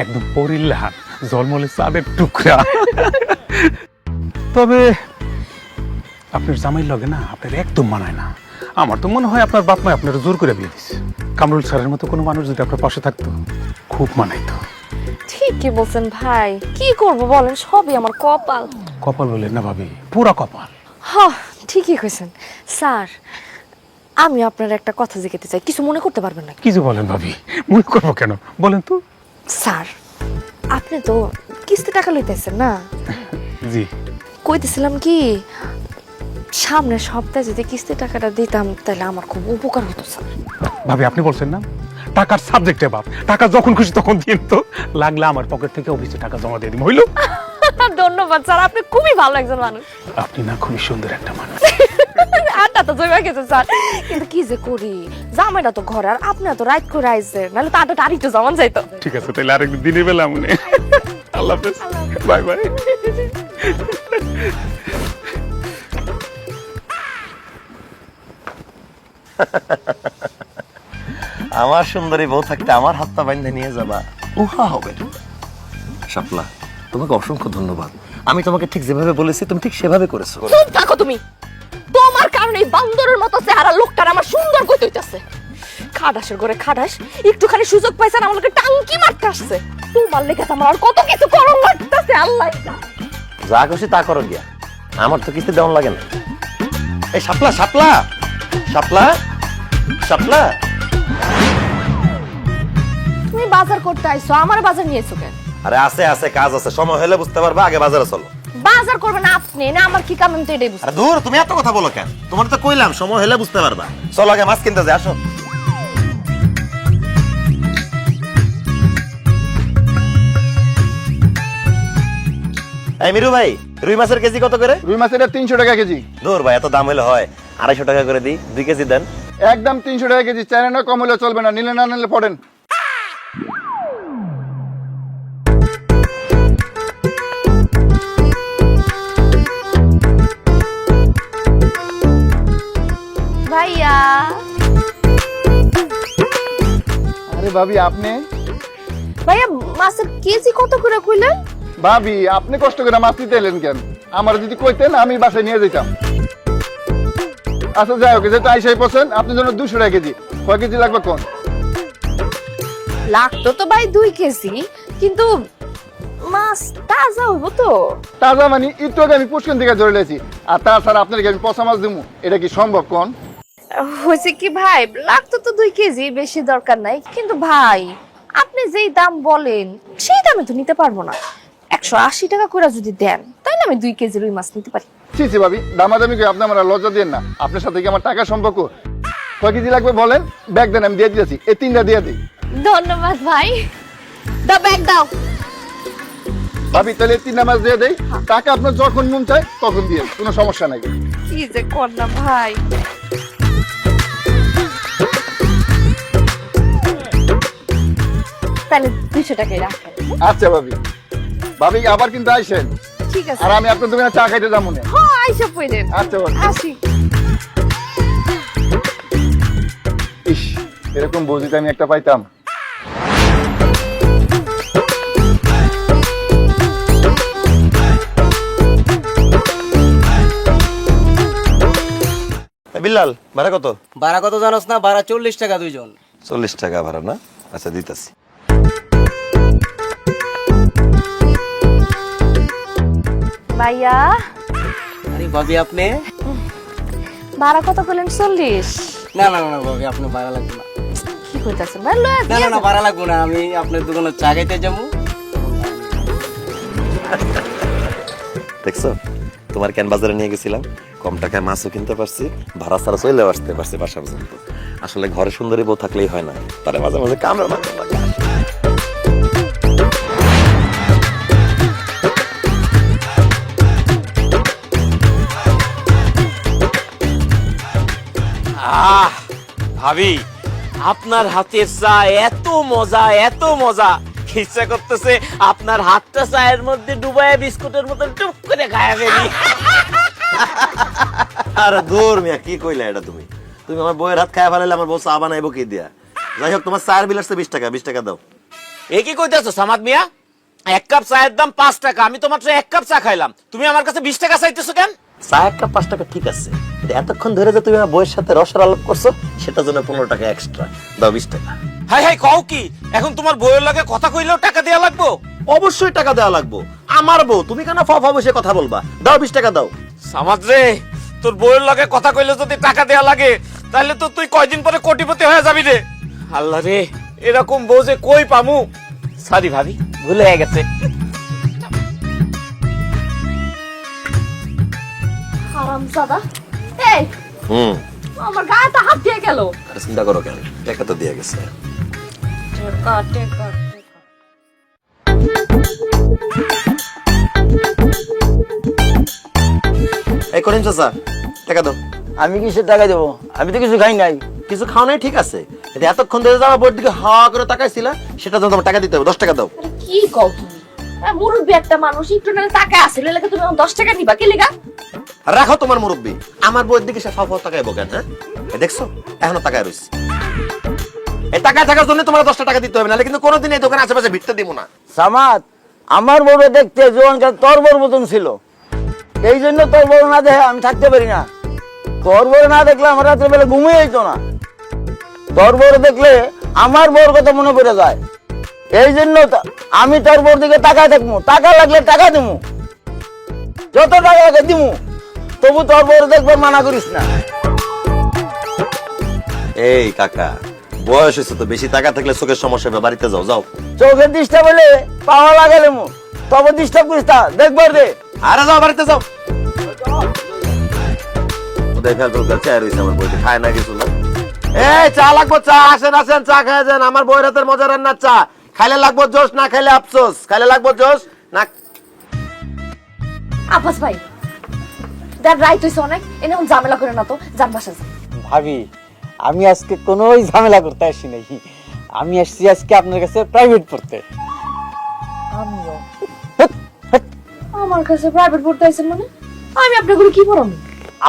একদম পরিল্লাহান, জলমলে চাঁদের টুকরা। তবে আপনার জামাই লগে না আপনার একদম মানায় না। আমার তো মনে হয় আপনার বাপ মা আপনার জোর করে বিয়ে দিচ্ছে। কামরুল স্যারের মতো কোনো মানুষ যদি আপনার পাশে থাকতো খুব মানাইতো। ঠিকই বলছেন ভাই, কি করব বলেন, সবই আমার কপাল। কপাল বলেন না ভাবি, পুরা কপাল। হ্যাঁ, ঠিকই কইছেন। স্যার, আমি আপনার একটা কথা জিজ্ঞাসা চাই, কিছু মনে করতে পারবেন না? কিছু বলেন ভাবি, মনে করবো কেন, বলেন তো। স্যার, আপনি তো কিস্তি টাকা লইতেছেন না? জি। কইতেছিলাম কি, সামনের সপ্তাহে যদি কিস্তি টাকাটা দিতাম তাহলে আমার খুব উপকার হতো স্যার। ভাবি, আপনি বলছেন না টাকার সাবজেক্টে বাপ, টাকা যখন খুশি তখন দিন তো, লাগলে আমার পকেট থেকে অফিসে টাকা জমা দিয়ে দিন, হইলো? ধন্যবাদ স্যার, আপনি খুবই ভালো একজন মানুষ। আপনি না খুবই সুন্দর একটা মানুষ। আড্ডা তো জমা গেছে স্যার, কিন্তু কি যে করি, জামাইটা তো ঘরে, আর আপনি তো রাত করে আইছেন, নাহলে তো আড্ডাটা আরেকটু জমান যাইতো। ঠিক আছে, তাহলে আরেকদিন দিনের বেলা মনে। আল্লাহ হাফেজ, বাই বাই। আমার সুন্দরী বউ থাকতে আমার হাত পা বেঁধে নিয়ে যাবা, উহা হবে না। শাপলা, তোমাকে অসংখ্য ধন্যবাদ। আমি তোমাকে ঠিক যেভাবে বলেছি তুমি ঠিক সেভাবে করেছো। চুপ থাকো তুমি, তোমার কারণে এই বান্দরের মতো চেহারা লোকটার আমার সুন্দর কইতে হইতাছে। খাটাসের ঘরে খাটাস, একটুখানি সুযোগ পাইছেন আমার লোকে টাঙ্কি মারতে আসছে। তোমার লেগে আমার আর কত কিছু করণ লাগতেছে, আল্লাহ যা খুশি তা করো গিয়া, আমার তো কিস্তি দেওয়ান লাগে না। এই শাপলা, শাপলা, শাপলা, শাপলা, তুমি বাজার করতে আইছো, আমার বাজার নিয়েছো কেন? আরে আছে আছে, কাজ আছে, সময় হলে বুঝতে পারবা, আগে বাজারে চলো। বাজার করবেন আপনি না, আমার কি কাম আমি তো এটাই বুঝি। আরে দূর, তুমি এত কথা বলো কেন? তোমার তো কইলাম সময় হলে বুঝতে পারবা। চলো আগে মাছ কিনতে যাই, আসো। এই মিরু ভাই, রুই মাছের কেজি কত করে? রুই মাছের 300 টাকা কেজি। দূর ভাই, এত দাম হলে হয়, 250 টাকা করে দিই, 2 কেজি দেন। একদম 300 টাকা কেজি, চাইলে না কম হলে চলবে না, নিলে না নিলে পড়েন। ভাইয়া, আরে ভাবি, আপনি? ভাইয়া মাছের কেজি কত করে কইলেন? ভাবি, আপনি কষ্ট করে মাছ নিতে এলেন কেন? আমার যদি কইতেন আমি বাসায় নিয়ে যেতাম। আচ্ছা যাই হোক, যেহেতু আইসাই পছন্দ, আপনার জন্য 200 টাকা কেজি। কয় কেজি লাগবে কোন? লাগতো তো ভাই 2 কেজি, কিন্তু মাছ তাজা হইব তো? তাজা মানে একটু আগে আমি পুষ্কিন থেকে ধরে লেছি, আর তাছাড়া আপনাকে আমি পচা মাছ দিব, এটা কি সম্ভব কোন? হয়েছে কি ভাই, লাগতো তো 2 কেজি, বেশি দরকার নাই। কিন্তু ভাই আপনি যেই দাম বলেন সেই দামে তো নিতে পারবো না। 180 টাকা করে যদি দেন তাহলে আমি 2 কেজি রুই মাছ নিতে পারি। ছি ছি ভাবি, দামাদামি করে আপনি আমার লজ্জা দেন না। আপনার সাথে কি আমার টাকা সম্পর্ক? কয় কেজি লাগবে বলেন, ব্যাগ দেন, আমি দিয়ে দিয়েছি, এই 3টা দিয়ে দিই। ধন্যবাদ ভাই, দাও ব্যাগ দাও। ভাবি তাহলে এই 3টা মাছ দিয়ে দেই, টাকা আপনার যখন মন চায় তখন দিয়ে, কোনো সমস্যা নাই। কি যে কর না ভাই। তাহলে 200 টাকাই রাখেন। আচ্ছা ভাবি, ভাবি আবার কিন্তু আইসেন, ঠিক আছে। আর আমি আপনার দোকানে চা খাইতে যাবো না। হ্যাঁ আইসা পড়েন। আচ্ছা ভাবি। আসি। ইস, এরকম বউজিটা আমি একটা পাইতাম। বিল্লাল ভাড়া কত? ভাড়া কত জানোস না? ভাড়া 40 টাকা দুইজন। 40 টাকা ভাড়া না? আচ্ছা দিতেছি। ভাইয়া আরে ভাবি আপনি? ভাড়া কত বলেন? 40? না না না ভাবি, আপনি ভাড়া লাগবে না। কি কইতাছেন ভাই? লয়া না না না, ভাড়া লাগবে না, আমি আপনার দোকানে চা খাইতে যাবো। দেখছো, তোমার কেন বাজারে নিয়ে গেছিলাম, কম টাকায় মাছও কিনতে পারছি, ভাড়া ছাড়া চলে আসতে পারছি বাসা পর্যন্ত। আসলে ঘরে সুন্দরী বউ থাকলেই হয় না, তারা মাঝে মাঝে কামড় মাঝে লাগে। আহ ভাবি, আপনার হাতের চা এত মজা, এত মজা, ইচ্ছা করতেছে আপনার হাতটা চায়ের মধ্যে ডুবাইয়া বিস্কুটের মতো টুক করে খায়া ফেলি। আরে দূর মিয়া, কি কইলা এটা তুমি? তুমি আমার বউয়ের হাত খায়া ফেলালে আমার বউ চা বানাইবো কি দিয়া? যাই হোক, তোমার চায়ের বিল আসছে 20 টাকা, 20 টাকা দাও। এ কি কইতেছো সামাদ মিয়া? 1 কাপ চায়ের দাম 5 টাকা, আমি তো মাত্র 1 কাপ চা খাইলাম, তুমি আমার কাছে 20 টাকা চাইতেছো কেন? চা 1 কাপ 5 টাকা ঠিক আছে, কিন্তু এতক্ষণ ধরে যে তুমি আমার বউয়ের সাথে রসের আলাপ করছো, সেটার জন্য 15 টাকা এক্সট্রা দাও। 20 টাকা। হাই হাই, কও কি? এখন তোমার বউয়ের লাগে কথা কইলেও টাকা দেয়া লাগবো? অবশ্যই টাকা দেওয়া লাগবো, আমার বউ, তুমি কেন ফা বসে কথা বলবা? দাও 20 টাকা দাও। সামাদ রে, তোর বউয়ের লাগে কথা কইলে যদি টাকা দেয়া লাগে, তাহলে তো তুই কয়দিন পরে কোটিপতি হয়ে যাবি রে। আল্লাহ রে, এরকম বউ যে কই পামু? সরি ভাবি, ভুল হয়ে গেছে। হারামজাদা, এই হুম, আমার গায়ে তো হাত দিয়ে গেল। আরে চিন্তা করো কেন, টাকা তো দিয়ে গেছে। টেকা টেকা। এই করিম চাচা, টাকা দাও। আমি কিসের টাকা দেবো? আমি তো কিছু খাই নাই। কিছু খাও নাই ঠিক আছে, কিন্তু এতক্ষণ ধরে যাওয়া বোর্ড দিকে হা করে তাকাইছিল, সেটা জন্য তোমার টাকা দিতে হবে। 10 টাকা দাও। আরে কি কও তুমি? মুরব্বি একটা মানুষ, একটু না টাকা আছে, লাগে তুমি 10 টাকা দিবা কি লাগা? রাখো তোমার মুরব্বি, আমার বউয়ের দিকে সে ফা তাকাইবো কেন? হ্যাঁ, এই দেখছো এখনো তাকায় রইছে। এই টাকা থাকার জন্য তোমার 10 টাকা দিতে হবে, নাহলে কিন্তু কোনোদিন এই দোকানে আশেপাশে ভিড়তে দিব না। সামাদ, আমার বড় দেখতে জোয়ানকার তোর বড় মতন ছিল, এই জন্য তোর বড় না দেখে আমি থাকতে পারি না। তোর বড় না দেখলে আমার রাত্রে বেলা ঘুমিয়ে যেত না। তোর বড় দেখলে আমার বড় কথা মনে পড়ে যায়, এই জন্য আমি তোর বড় দিকে তাকায় থাকবো। টাকা লাগলে টাকা দিমু, যত টাকা লাগে দিমু, তবু তোর বড় দেখবে মানা করিস না। এই কাকা, বয়স হয়েছে তো, বেশি টাকা থাকলে চোখের সমস্যা হবে, বাড়িতে যাও। যাও। চোখের ডিস্টার্ব হলে পাওয়া লাগালে মু, তবে ডিস্টার্ব করিস না, দেখবার দে। আরে যাও, বাড়িতে যাও। দেখা দরকার চা রইছে আমার বইতে, খায় না কিছু না। এই চা লাগবো, চা আসেন আসেন, চা খায় যান। আমার বউয়ের হাতের মজা রান্নার চা, খাইলে লাগবো জোশ, না খাইলে আফসোস। খাইলে লাগবো জোশ, না। আব্বাস ভাই, দেখ রাইট হইছে অনেক, এনে ঝামেলা করে না তো, যান বাসা যান। ভাবি, আমি আজকে কোনো ঝামেলা করতে আসি নাই, আমি আসছি আজকে আপনার কাছে প্রাইভেট পড়তে। আমিও আমার কাছে প্রাইভেট পড়তে আইছেন মানে? আমি আপনাকে কি পড়াবো?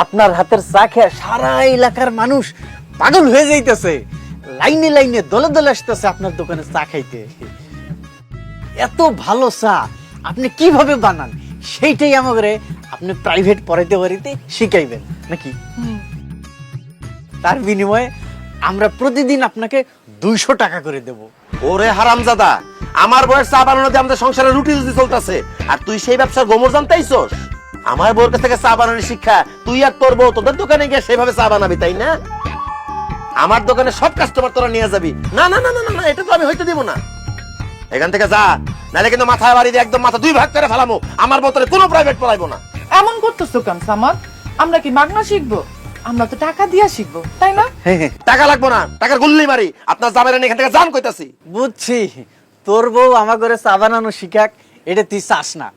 আপনার হাতের চা খেয়ে সারা এলাকার মানুষ পাগল হয়ে যাইতেছে, লাইনে লাইনে দলে দলে আসতেছে আপনার দোকানে চা খাইতে। এত ভালো চা আপনি কিভাবে বানান, সেইটাই আমাকে আপনি প্রাইভেট পড়াইতে পারিতে শিখাইবেন নাকি? তার বিনিময়ে আমরা প্রতিদিন আপনাকে 200 টাকা করে দেব। ওরে হারামজাদা, আমার বউয়ের চা বানানো দিয়ে আমাদের সংসারে রুটি রুটি চলতেছে, আর তুই সেই ব্যবসার গোমর জানতেইছস? আমার বউর কাছ থেকে চা বানানোর শিক্ষা তুই আর তোর বউ তোদের দোকানে গিয়ে সেভাবে চা বানাবি, তাই না? আমার দোকানে সব কাস্টমার তোরা নিয়ে যাবি? না না না না না, এটা তো আমি হইতে দিব না। এখান থেকে যা, নাহলে কিন্তু মাথায় বাড়ি দিয়ে একদম মাথা দুই ভাগ করে ফেলামো। আমার বোতলে কোনো প্রাইভেট পড়াইবো না। এমন করতেছো কেন সামাদ? আমরা কি মাগনা শিখবো? আমরা তো টাকা দিয়া শিখবো, তাই না? টাকা লাগবো না, টাকার গুল্লি মারি। আপনার জামাইরা এখান থেকে জান কইতাছি। বুঝছি, তোর বউ আমার ঘরে চা বানানো শিখাক, এটা তুই চাস না।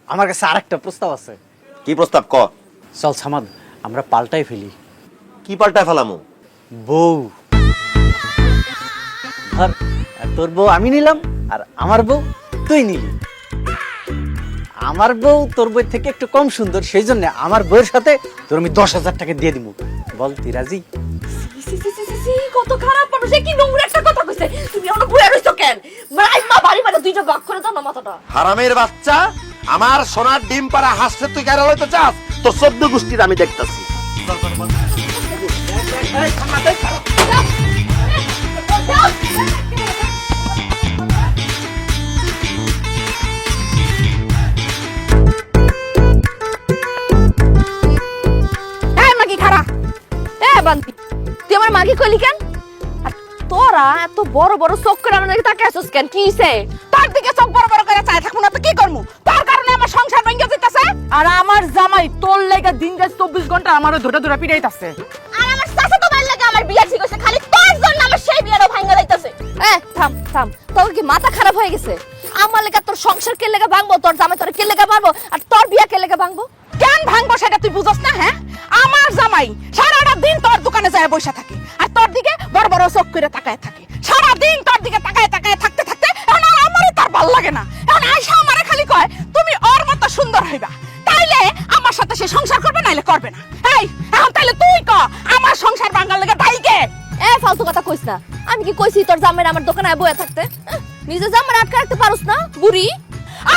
আমার কাছে আরেকটা প্রস্তাব আছে। কি প্রস্তাব ক? চল সামাদ, আমরা পাল্টাই ফেলি। কি পাল্টায় ফেলামু? বউ ধর, তোর বউ আমি নিলাম আর আমার বউ তুই নিলি। আমার বউ তোর বউয়ের থেকে একটু কম সুন্দর, সেই জন্য আমার বউয়ের সাথে তোর আমি 10,000 টাকা দিয়ে দিব। বল তুই রাজি? কত খারাপ মানুষ, কি নোংরা একটা কথা কইছে। তুমি অন্য ঘুরে রইছো কেন? মাইমা বাড়ি বাড়ি দুইটা ভাগ করে দাও না মাথাটা। হারামের বাচ্চা, আমার সোনার ডিম পাড়া হাসতে তুই কেন হইতে চাস? তোর 14 গোষ্ঠীর আমি দেখতাছি। এই মাগি খারা, এ বান্তি, তুই আমার মাগি কইলি কেন? আর তোরা এত বড় বড় চোখ করে আমার দিকে তাকায় আছিস কেন? কি হইছে? তার দিকে চোখ বড় বড় করে চাই থাকবো না তো কি করবো? তার কারণে আমার সংসার ভেঙে যেতেছে। আর আমার জামাই তোর লেগে দিন রাত 24 ঘন্টা আমারও ধরে ধরে পিড়াইতাছে। আর আমার চাচাতো ভাইয়ের লাগে আমার বিয়া ঠিক হইছে, খালি তোর জন্য আমার সেই বিয়ারও ভাঙা যাইতাছে। থাম থাম, তোর কি মাথা খারাপ হয়ে গেছে? আমার লেগে তোর সংসার কে লেগে ভাঙবো? তোর জামাই তোর কে লেগে মারবো? আর তোর বিয়া কে লেগে ভাঙবো? কেন ভাঙবো সেটা তুই বুঝছ না? হ্যাঁ, আমার জামাই সারাটা দিন তোর দোকানে যায় বসে থাকে আর তোর দিকে বড় বড় চোখ করে তাকায় থাকে। সারা দিন তোর দিকে তাকায় তাকায় থাকতে থাকতে এখন আর আমারই তার ভাল লাগে না। এখন আয়সা আমারে খালি কয় তুমি ওর মতো সুন্দর হইবা, তাইলে আমার সাথে সে সংসার করবে, নাইলে করবে না। এই এখন তাইলে তুই ক আমার সংসার ভাঙার লাগে দায়ী কে? ফালতু কথা কইস না। আমি কি কইছি তোর জামাইরা আমার দোকানে বসে থাকতে? নিজে জামাই আটকে রাখতে পারোস না বুড়ি?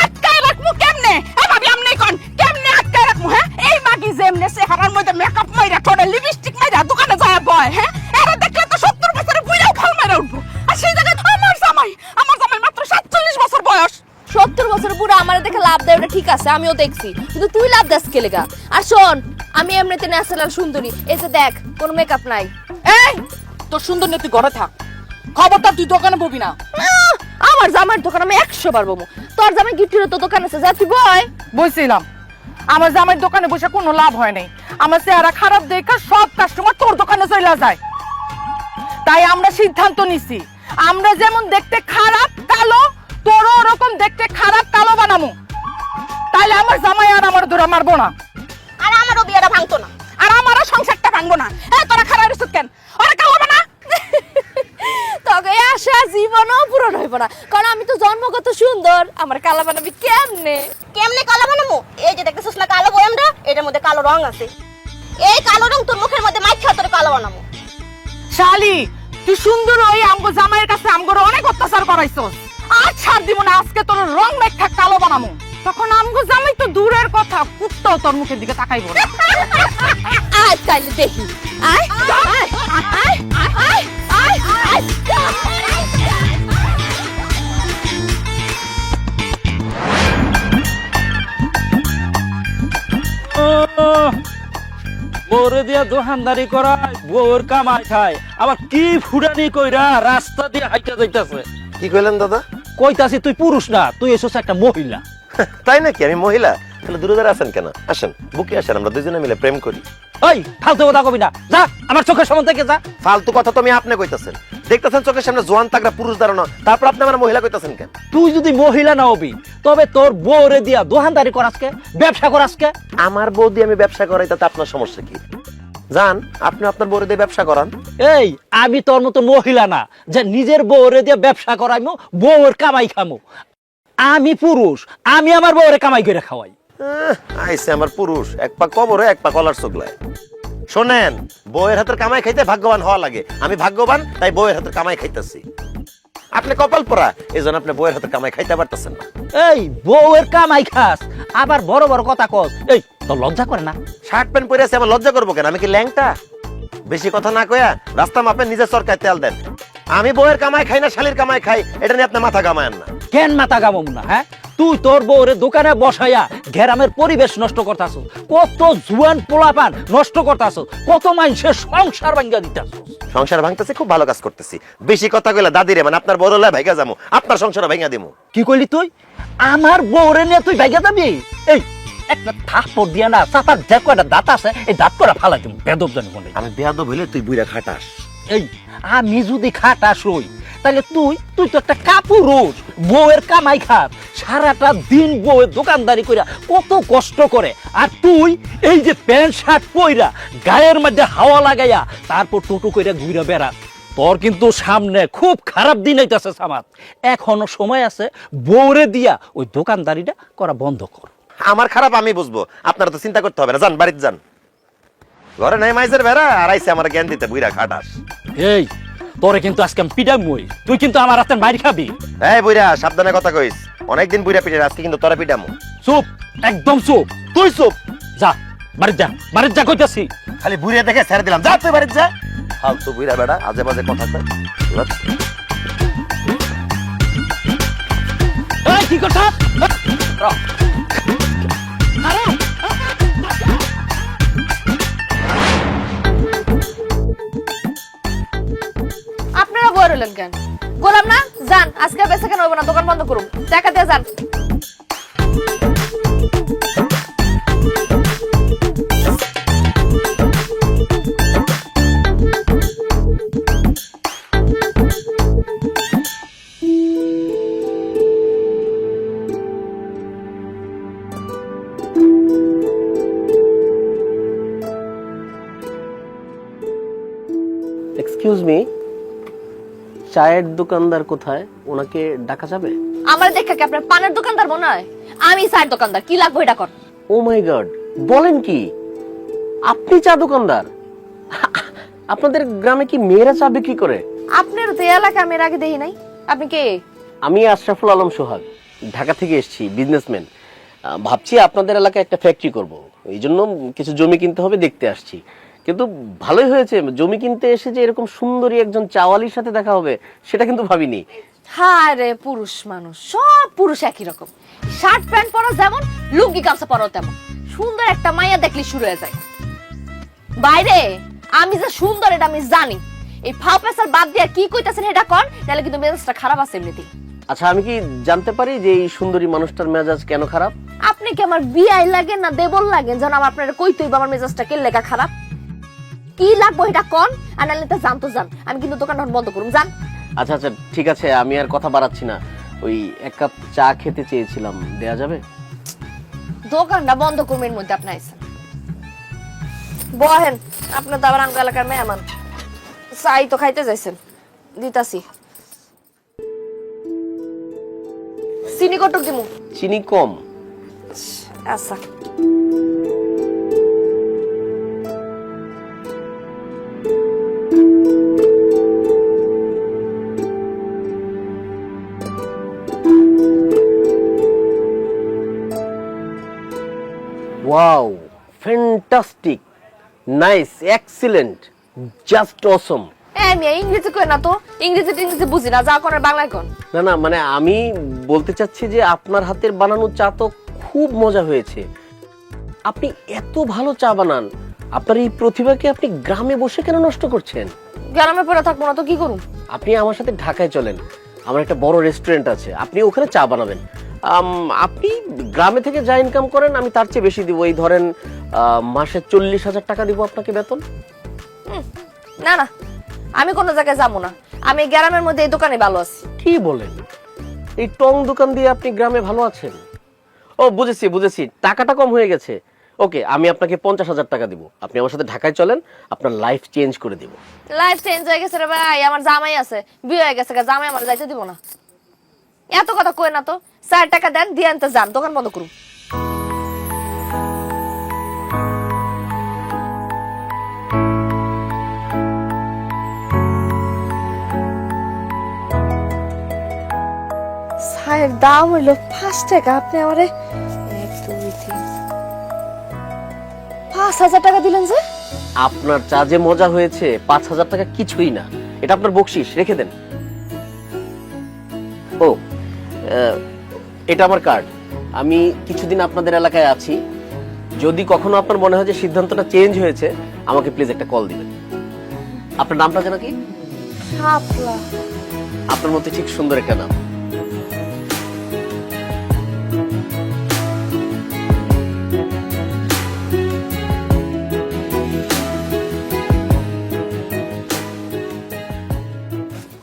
আটকায় রাখবো কেমনে? ভাবি আমনে কোন কেমনে আটকায় রাখবো? হ্যাঁ, এই মাগি যেমনে চেহারার মধ্যে মেকআপ মাইরা ঠোঁটে লিপস্টিক মাইরা দোকানে যায় বয়, হ্যাঁ, এরা দেখলে তো 70 বছরের বুইড়াও খাল মাইরা উঠবো। আর সেই জায়গায় আমার জামাই মাত্র 47 বছর বয়স। 70 বছর বুড়া আমার দেখে লাভ দেয়, ওটা ঠিক আছে, আমিও দেখছি, কিন্তু তুই লাভ দাস কে লেগা? আর শোন, আমি এমনিতে ন্যাচারাল সুন্দরী, এই যে দেখ কোনো মেকআপ নাই। এই তোর সুন্দর নেই, তুই ঘরে থাক, খবরদার তুই দোকানে ববি না। আমার জামাইয়ের দোকান আমি 100 বার বমু। তোর জামাই গিফটের তো দোকান আছে, যা তুই বয়। বলছিলাম আমার জামাইয়ের দোকানে বসে কোনো লাভ হয় নাই। আমার চেহারা খারাপ দেখে সব কাস্টমার তোর দোকানে চলে যায়। তাই আমরা সিদ্ধান্ত নিছি, আমরা যেমন দেখতে খারাপ কালো, তোরও ওরকম দেখতে খারাপ কালো বানামু। তাইলে আমার জামাই আর আমার ধরে মারবো না, আর আমারও বিয়েটা ভাঙতো না, আর আমারও সংসারটা ভাঙবো না। তোরা খারাপ রিসুত কেন? ওরা কালো বানা। তোকে আশা জীবনও পূরণ হইব না, কারণ আমি তো জন্মগত সুন্দর। আমার কালা বানাবি কেমনে? কেমনে কালো বানামু? এই যে দেখতেছিস না কালো বয়ামটা, এটার মধ্যে কালো রং আছে। এই কালো রং তোর মুখের মধ্যে মাইখা তোর কালো বানামু। শালি, তুই সুন্দর ওই আমগো জামাইয়ের কাছে আমগোর অনেক অত্যাচার করাইছস। আর ছাড় দিব না, আজকে তোর রং মেখা কালো বানামু। তখন আমগো জামাই তো দূরের কথা, কুত্তাও তোর মুখের দিকে তাকাইবো না। আয় তাইলে দেখি, আয় আয় আয় আয় আয় আয়। বউরে দিয়া দোকানদারি করায়, বউর কামাই খায়, আবার কি ফুটানি কইরা রাস্তা দিয়ে হাইটা যাইতাছে। কি কইলেন দাদা? কইতাছি তুই পুরুষ না, তুই এসেছ একটা মহিলা। তাই নাকি? আমি মহিলা? তাহলে দূরে দূরে আছেন কেন? আসেন, বুকে আসেন, আমরা দুজনে মিলে প্রেম করি। ওই ফালতু কথা কবি না, যা আমার চোখের সামনে থেকে যা। ফালতু কথা তো আমি আপনি কইতাছেন, দেখতেছেন চোখের সামনে জোয়ান তাগড়া পুরুষ দাঁড়ানো, তারপর আপনি আমার মহিলা কইতাছেন কেন? তুই যদি মহিলা না হবি তবে তোর বউরে দিয়া দোকানদারি করাসকে, ব্যবসা করাসকে। আমার বউ দিয়ে আমি ব্যবসা করাই, তাতে আপনার সমস্যা কি? জান, আপনি আপনার বউরে দিয়ে ব্যবসা করান। এই আমি তোর মতো মহিলা না যে নিজের বউরে দিয়ে ব্যবসা করাইমু, বউর কামাই খামু। আমি পুরুষ, আমি আমার বউরে কামাই করে খাওয়াই। আইসে আমার পুরুষ, এক পা কবরে এক পা কলার চোগলায়। শোনেন, বউয়ের হাতের কামাই খাইতে ভাগ্যবান হওয়া লাগে। আমি ভাগ্যবান, তাই বউয়ের হাতের কামাই খাইতেছি। আপনি কপাল পরা, এই জন্য আপনি বউয়ের হাতের কামাই খাইতে পারতেছেন না। এই বউয়ের কামাই খাস, আবার বড় বড় কথা কস। এই তোর লজ্জা করে না? শার্ট প্যান্ট পরে আছে, আমার লজ্জা করবো কেন? আমি কি ল্যাংটা? বেশি কথা না কয়া রাস্তা মাপে নিজের সরকার তেল দেন। আমি বউয়ের কামাই খাই না শালির কামাই খাই, এটা নিয়ে আপনি মাথা কামায়েন না। কেন মাথা গামাম না? হ্যাঁ, তুই তোর বউরে দোকানে বসাইয়া গ্রামের পরিবেশ নষ্ট করতাছ, কত জুয়ান পোলাপান নষ্ট করতাছ, কত মানুষের সংসার ভাঙ্গা দিতাছ। সংসার ভাঙতেছি, খুব ভালো কাজ করতেছি। বেশি কথা কইলা দাদিরে মানে আপনার বড় লাই ভাইগা যামু, আপনার সংসার ভাঙা দিমু। কি কইলি তুই? আমার বউরে নিয়ে তুই ভাইগা যাবি? এই একটা থাপ্পড় দিয়া না, চাপার যে কয়টা দাঁত আছে এই দাঁত করা ফালাই দিমু, বেদব জানি বলে। আমি বেয়াদব হইলে তুই বুইরা খাটাস। এই আমি যদি খাটাস হই তাহলে তুই তো একটা কাপুরুষ, বউয়ের কামাই খাত, সারাটা দিন বউয়ের দোকানদারি কইরা কত কষ্ট করে, আর তুই এই যে প্যান্ট শার্ট পইরা গায়ের মধ্যে হাওয়া লাগাইয়া তারপর টোটো কইরা ঘুরে বেড়া। তোর কিন্তু সামনে খুব খারাপ দিন আইতাছে সামাদ। এখনো সময় আছে, বউরে দিয়া ওই দোকানদারিটা করা বন্ধ কর। আমার খারাপ আমি বুঝবো, আপনারা তো চিন্তা করতে হবে না। যান বাড়িতে যান, ঘরে নাই মাইজের বেড়া আর আইছে আমার জ্ঞান দিতে বুইরা খাটাস। এই তোরে কিন্তু আজকে আমি পিটামই, তুই কিন্তু আমার হাতে মাইর খাবি। এই বুইরা সাবধানে কথা কইস, অনেকদিন বুইরা পিটে, আজকে কিন্তু তোরা পিটামু। চুপ, একদম চুপ। তুই চুপ, যা বাড়িতে যা, বাড়িতে যা কইতাছি। খালি বুইরা দেখে ছেড়ে দিলাম, যা তুই বাড়িতে যা। ফালতু বুইরা বেড়া, আজে বাজে কথা কয়। এই কি কথা? আপনারা বই রইলেন কেন? গোলাম না, যান আজকে বেঁচে কেন হইব না, দোকান বন্ধ করুন, টাকা দিয়ে যান। এক্সকিউজ মি, চায়ের দোকানদার কোথায়? ওনাকে ডাকা যাবে? আমার দেখা কি আপনার পানের দোকানদার মনে হয়? আমি চায়ের দোকানদার, কি লাগবে এটা কর। ও মাই গড, বলেন কি? আপনি চা দোকানদার? আপনাদের গ্রামে কি মেয়েরা চা বিক্রি করে? আপনার তো এই এলাকা আমি এর আগে দেখি নাই। আপনি কে? আমি আশরাফুল আলম সোহাগ, ঢাকা থেকে এসেছি, বিজনেসম্যান। ভাবছি আপনাদের এলাকায় একটা ফ্যাক্টরি করব, এই জন্য কিছু জমি কিনতে হবে, দেখতে আসছি। কিন্তু ভালোই হয়েছে, জমি কিনতে এসে যে এরকম সুন্দরী একজন চাওয়ালির সাথে দেখা হবে সেটা কিন্তু ভাবিনি। হায় রে, পুরুষ মানুষ, সব পুরুষ একই রকম, শার্ট প্যান্ট পরা যেমন, লুঙ্গি গামছা পরাও তেমন। সুন্দর একটা মাইয়া দেখলি শুরু হয়ে যায়। বাইরে আমি যে সুন্দর এটা আমি জানি। এই ফাও পেছার বাদ দিয়ে কি কইতাছেন এটা কর, তাহলে কিন্তু মেজাজটা খারাপ আছে এমনিতেই। আচ্ছা, আমি কি জানতে পারি যে এই সুন্দরী মানুষটার মেজাজ কেন খারাপ? আপনি কি আমার বিয়াই লাগেন না দেবল লাগেন যেন আপনারা কইতেই বা আমার মেজাজটা কে লেখা খারাপ? কি লাগবে এটা কোন, আর নাহলে তো জানতো জান, আমি কিন্তু দোকানটা বন্ধ করুম, জান। আচ্ছা আচ্ছা ঠিক আছে, আমি আর কথা বাড়াচ্ছি না, ওই এক কাপ চা খেতে চেয়েছিলাম, দেয়া যাবে? দোকানটা বন্ধ করুম, এর মধ্যে আপনি আইছেন। বহেন, আপনার তো আবার আমগো এলাকার মেহমান, চাই তো খাইতে যাইছেন, দিতাছি। চিনি কটক দিমু? চিনি কম। আচ্ছা। Wow, fantastic, nice, excellent, just অসম। আমি ইংরেজি কই না তো, ইংরেজি বুঝি না, যা কোন বাংলায় কোন। না না, মানে আমি বলতে চাচ্ছি যে আপনার হাতের বানানো চা তো খুব মজা হয়েছে। আপনি এত ভালো চা বানান, আপনার এই প্রতিভাকে আপনি গ্রামে বসে কেন নষ্ট করছেন? গ্রামে পড়ে থাকবো না তো কি করুম? আপনি আমার সাথে ঢাকায় চলেন, আমার একটা বড় রেস্টুরেন্ট আছে, আপনি ওখানে চা বানাবেন। আপনি গ্রামে থেকে যা ইনকাম করেন আমি তার চেয়ে বেশি দিব। এই ধরেন মাসে 40,000 টাকা দিব আপনাকে বেতন। না না, আমি কোনো জায়গায় যাবো না, আমি গ্রামের মধ্যে এই দোকানে ভালো আছি। কি বলেন? এই টং দোকান দিয়ে আপনি গ্রামে ভালো আছেন? ও বুঝেছি বুঝেছি, টাকাটা কম হয়ে গেছে। ওকে, আমি আপনাকে 50,000 টাকা দিব, আপনি আমার সাথে ঢাকায় চলেন, আপনার লাইফ চেঞ্জ করে দিব। লাইফ চেঞ্জ হয়ে গেছে রে ভাই, আমার জামাই আছে, বিয়ে হয়ে গেছে, জামাই আমার যাইতে দিব না। এত কথা কই না তো, 4 টাকা দেন, দিয়ে আনতে যান, দোকান বন্ধ করুন। চায়ের দাম হইল 5 টাকা, আপনি আমারে 1 2 3 5,000 টাকা দিলেন যে? আপনার চা যে মজা হয়েছে, 5,000 টাকা কিছুই না। এটা আপনার বকশিস, রেখে দেন। ও, এটা আমার কার্ড। আমি কিছুদিন আপনাদের এলাকায় আছি, যদি কখনো আপনার মনে হয় যে সিদ্ধান্তটা চেঞ্জ হয়েছে, আমাকে প্লিজ একটা কল দিবেন। আপনার নামটা যেন কি? শাপলা। আপনার মধ্যে ঠিক সুন্দর একটা নাম।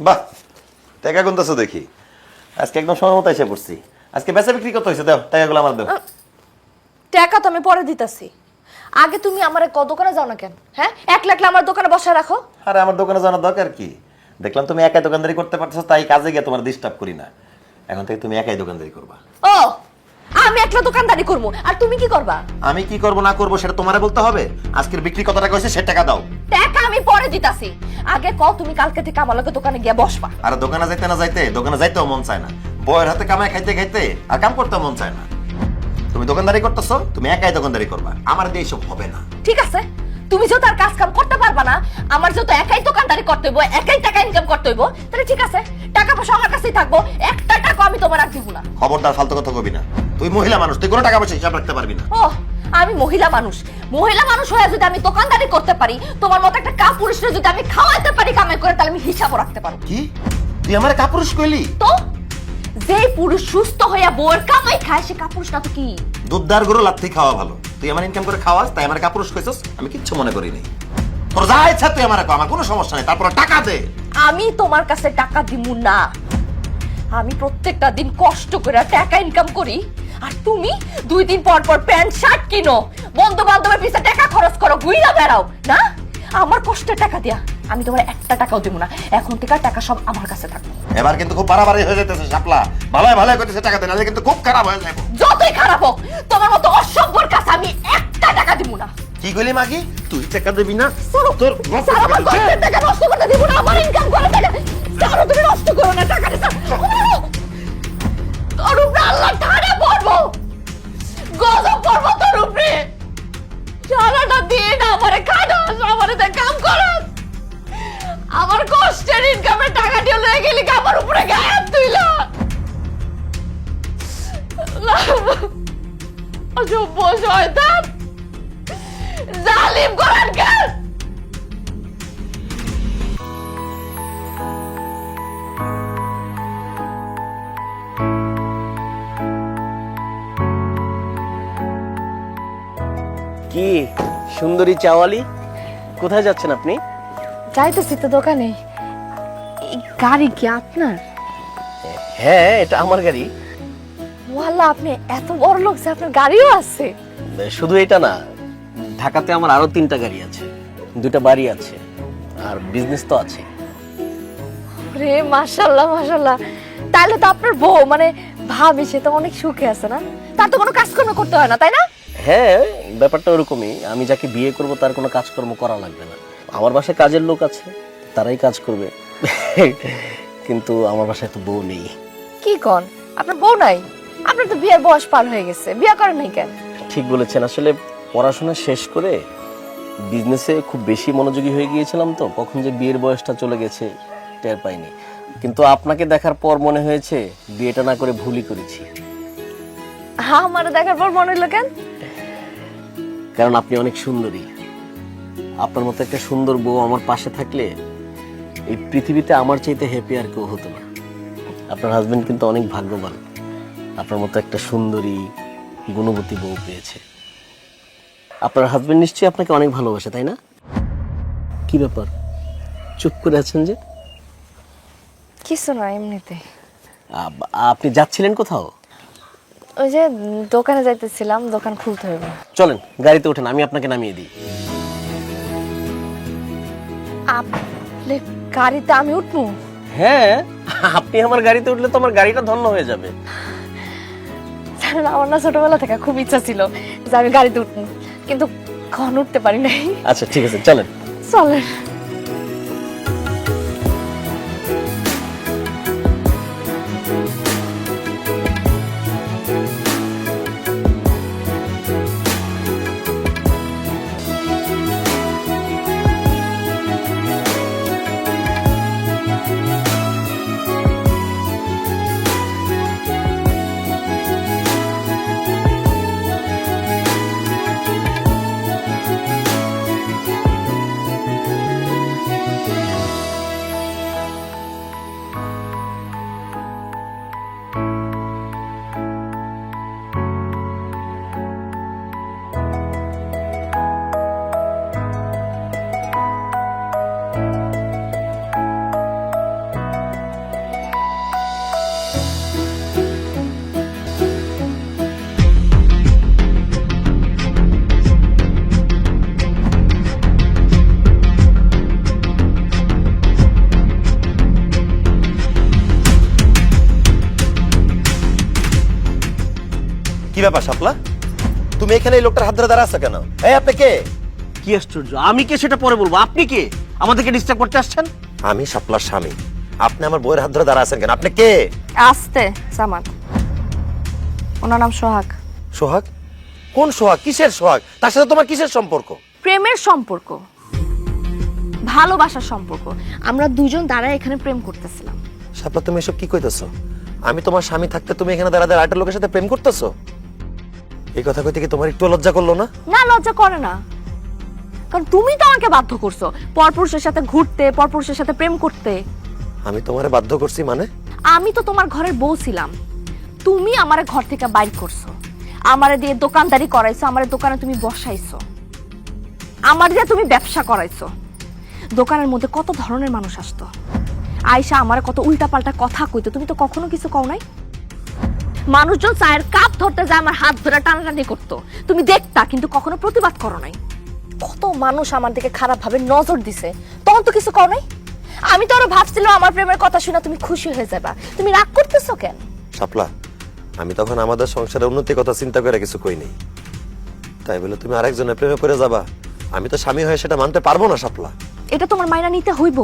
বাহ, টাকা গুনতেছো দেখি। আজকে একদম সময় মতো এসে পড়ছি। আজকে বেচা বিক্রি কত হয়েছে? দাও টাকাগুলো আমার দাও। টাকা তো আমি পরে দিতাছি, আগে তুমি আমার দোকানে যাও না কেন? হ্যাঁ, একলা একলা আমার দোকানে বসে রাখো। আরে আমার দোকানে জানার দরকার কি? দেখলাম তুমি একাই দোকানদারি করতে পারতেছো, তাই কাজে গিয়ে তোমার ডিস্টার্ব করি না। এখন থেকে তুমি একাই দোকানদারি করবা। ও, আমি একলা দোকানদারি করবো, আর তুমি কি করবা? আমি কি করব না করব সেটা তোমারে বলতে হবে। আজকের বিক্রি কত টাকা হয়েছে সে টাকা দাও। টাকা আমি পরে দিতাছি, আগে কও তুমি কালকে থেকে আমার লগে দোকানে গিয়ে বসবা। আর দোকানে যাইতে না যাইতে, দোকানে যাইতেও মন চায় না। বউয়ের হাতে কামাই খাইতে খাইতে আর কাম করতে মন চায় না। তুমি দোকানদারি করতেছো, তুমি একাই দোকানদারি করবা। আমার দিয়ে এসব হবে না। ঠিক আছে, তুমি যেহেতু আর কাজ কাম করতে পারবা না, আমার যেহেতু একাই দোকানদারি করতে হইব, একাই টাকা ইনকাম করতে হইব, তাহলে ঠিক আছে, টাকা পয়সা আমার কাছেই থাকবো, একটা টাকা আমি তোমার আর দিব না। খবরদার ফালতু কথা কবি না। তুই মহিলা মানুষ, তুই কোনো টাকা পয়সা হিসাব রাখতে পারবি না। ও, আমি মহিলা মানুষ, মহিলা মানুষ হয়ে যদি আমি দোকানদারি করতে পারি, তোমার মতো একটা কাপুরুষরে যদি আমি খাওয়াতে পারি কামাই করে, তাহলে আমি হিসাবও রাখতে পারবো। কি তুই আমার কাপুরুষ কইলি? তো যে পুরুষ সুস্থ হইয়া বউয়ের কামাই খায়, সে কাপুরুষটা তো কি? দুধদার গরু লাত্তি খাওয়া ভালো। তুই আমার ইনকাম করে খাওয়াস, তাই আমার কাপুরুষ কইছস, আমি কিচ্ছু মনে করি নাই। তোর যা ইচ্ছা তুই আমার কো, আমার কোনো সমস্যা নেই। তারপর টাকা দে। আমি তোমার কাছে টাকা দিমু না। আমি প্রত্যেকটা দিন কষ্ট করে টাকা ইনকাম করি, আর তুমি 2 দিন পর পর প্যান্ট শার্ট কিনো, বন্ধু বান্ধবের পিছে টাকা খরচ করো, ঘুইরা বেড়াও না। আমার কষ্টের টাকা দিয়া আমি তোমার একটা টাকাও দিব না। এখন থেকে টাকা সব আমার কাছে থাকবে। এবার কিন্তু খুব বাড়াবাড়ি হয়ে যাইতেছে শাপলা। ভালোই ভালোই কইতেছে টাকা দে, নালে কিন্তু খুব খারাপ হয়ে যাবে। যতই খারাপ হোক, তোমার মতো অসভ্যর কাছে আমি একটা টাকা দিব না। কি কইলি মাগি? তুই টাকা দিবি না? তোর আমার কষ্টের টাকা নষ্ট করতে দিব না। আমার ইনকাম করে টাকা সারা তুমি নষ্ট করো না টাকা। তোর উপরে আল্লাহ ঠাড়া পড়বো, গজব পড়বো তোর উপরে। সারাটা দিন আমারে খাটাস, আমারে কাম করস, আমার কষ্টের ইনকামের টাকা দিয়ে লয়ে গেলি আমার উপরে গায়ে তুইলা। অসভ্য শয়তান, জালিম কোরআনকার। কি সুন্দরী চাওয়ালি, কোথায় যাচ্ছেন আপনি? যাইতেছি তো দোকানে। এই গাড়ি কি আপনার? হ্যাঁ, এটা আমার গাড়ি। ওয়াল্লাহ, আপনি এত বড় লোক যে আপনার গাড়িও আছে। শুধু এটা না, ঢাকাতে আমার আরো 3টা গাড়ি আছে, 2টা বাড়ি আছে, আর বিজনেস তো আছে। রে মাশাআল্লাহ মাশাআল্লাহ, তাহলে তো আপনার বউ মানে ভাবি, সে তো অনেক সুখে আছে না? তার তো কোনো কাজকর্ম করতে হয় না, তাই না? হ্যাঁ, ব্যাপারটা ওরকমই। আমি যাকে বিয়ে করব তার কোনো কাজকর্ম করা লাগবে না। আমার বাসায় কাজের লোক আছে, তারাই কাজ করবে। কিন্তু আমার বাসায় তো বউ নেই। কি কোন, আপনার বউ নাই? আপনার তো বিয়ের বয়স পার হয়ে গেছে, বিয়ে করেন নাই কেন? ঠিক বলেছেন, আসলে পড়াশোনা শেষ করে বিজনেসে খুব বেশি মনোযোগী হয়ে গিয়েছিলাম, তো কখন যে বিয়ের বয়সটা চলে গেছে টের পাইনি। কিন্তু আপনাকে দেখার পর মনে হয়েছে বিয়েটা না করে ভুলই করেছি। আমার দেখার পর মনে হলো কেন? কারণ আপনি অনেক সুন্দরী। আপনার মতো একটা সুন্দর বউ আমার পাশে থাকলে এই পৃথিবীতে আমার চাইতে হ্যাপি আর কেউ হতো না। আপনার হাজবেন্ড কিন্তু অনেক ভাগ্যবান, আপনার মতো একটা সুন্দরী গুণবতী বউ পেয়েছে। আপনার হাজবেন্ড নিশ্চয়ই আপনাকে অনেক ভালোবাসে, তাই না? কি ব্যাপার, চুপ করে আছেন যে? কিছু না, এমনিতে। আপনি যাচ্ছিলেন কোথাও? ওই যে দোকানে যাইতেছিলাম, দোকান খুলতে হবে। চলেন গাড়িতে ওঠেন, আমি আপনাকে নামিয়ে দিই। আপনি গাড়িতে আমি উঠবো? হ্যাঁ, আপনি আমার গাড়িতে উঠলে তো আমার গাড়িটা ধন্য হয়ে যাবে। জানেন, আমার না ছোটবেলা থেকে খুব ইচ্ছা ছিল যে আমি গাড়িতে উঠবো, কিন্তু কখন উঠতে পারি নাই। আচ্ছা ঠিক আছে, চলেন। চলেন। কি ব্যাপার শাপলা, তুমি এখানে এই লোকটার হাত ধরে দাঁড়া আছো কেন? এই আপনি কে? কি আশ্চর্য, আমি কে সেটা পরে বলবো, আপনি কে আমাদেরকে ডিস্টার্ব করতে আসছেন? আমি শাপলার স্বামী, আপনি আমার বউয়ের হাত ধরে দাঁড়া আছেন কেন? আপনি কে? আস্তে সামাদ, ওনার নাম সোহাগ। সোহাগ? কোন সোহাগ? কিসের সোহাগ? তার সাথে তোমার কিসের সম্পর্ক? প্রেমের সম্পর্ক, ভালোবাসার সম্পর্ক। আমরা দুজন দাঁড়ায় এখানে প্রেম করতেছিলাম। শাপলা তুমি এসব কি কইতেছো? আমি তোমার স্বামী থাকতে তুমি এখানে দাঁড়া দাঁড়া আরেকটা লোকের সাথে প্রেম করতেছো? এই কথা কইতে কি তোমার একটু লজ্জা করলো না? না, লজ্জা করে না, কারণ তুমি তো আমাকে বাধ্য করছো পরপুরুষের সাথে ঘুরতে, পরপুরুষের সাথে প্রেম করতে। আমি তোমারে বাধ্য করছি মানে? আমি তো তোমার ঘরের বউ ছিলাম, তুমি আমারে ঘর থেকে বাইর করছো, আমারে দিয়ে দোকানদারি করাইছো, আমারে দোকানে তুমি বসাইছো, আমার দিয়ে তুমি ব্যবসা করাইছো। দোকানের মধ্যে কত ধরনের মানুষ আসতো, আয়সা আমারে কত উল্টাপাল্টা কথা কইতো, তুমি তো কখনো কিছু কও নাই। মানুষজন চায়ের কাপ ধরতে যায় আমার হাত ধরে টানাটানি করতো, তুমি দেখতা কিন্তু কখনো প্রতিবাদ করো নাই। কত মানুষ আমার দিকে খারাপ ভাবে নজর দিছে, তখন তো কিছু কও নাই। আমি তো আরো ভাবছিলাম আমার প্রেমের কথা শুনে তুমি খুশি হয়ে যাবা, তুমি রাগ করতেছো কেন? শাপলা, আমি তখন আমাদের সংসারের উন্নতির কথা চিন্তা করে কিছু কই নাই, তাই বলে তুমি আরেকজনের প্রেমে পড়ে যাবা, আমি তো স্বামী হয়ে সেটা মানতে পারবো না শাপলা। এটা তোমার মাইনা নিতে হইব,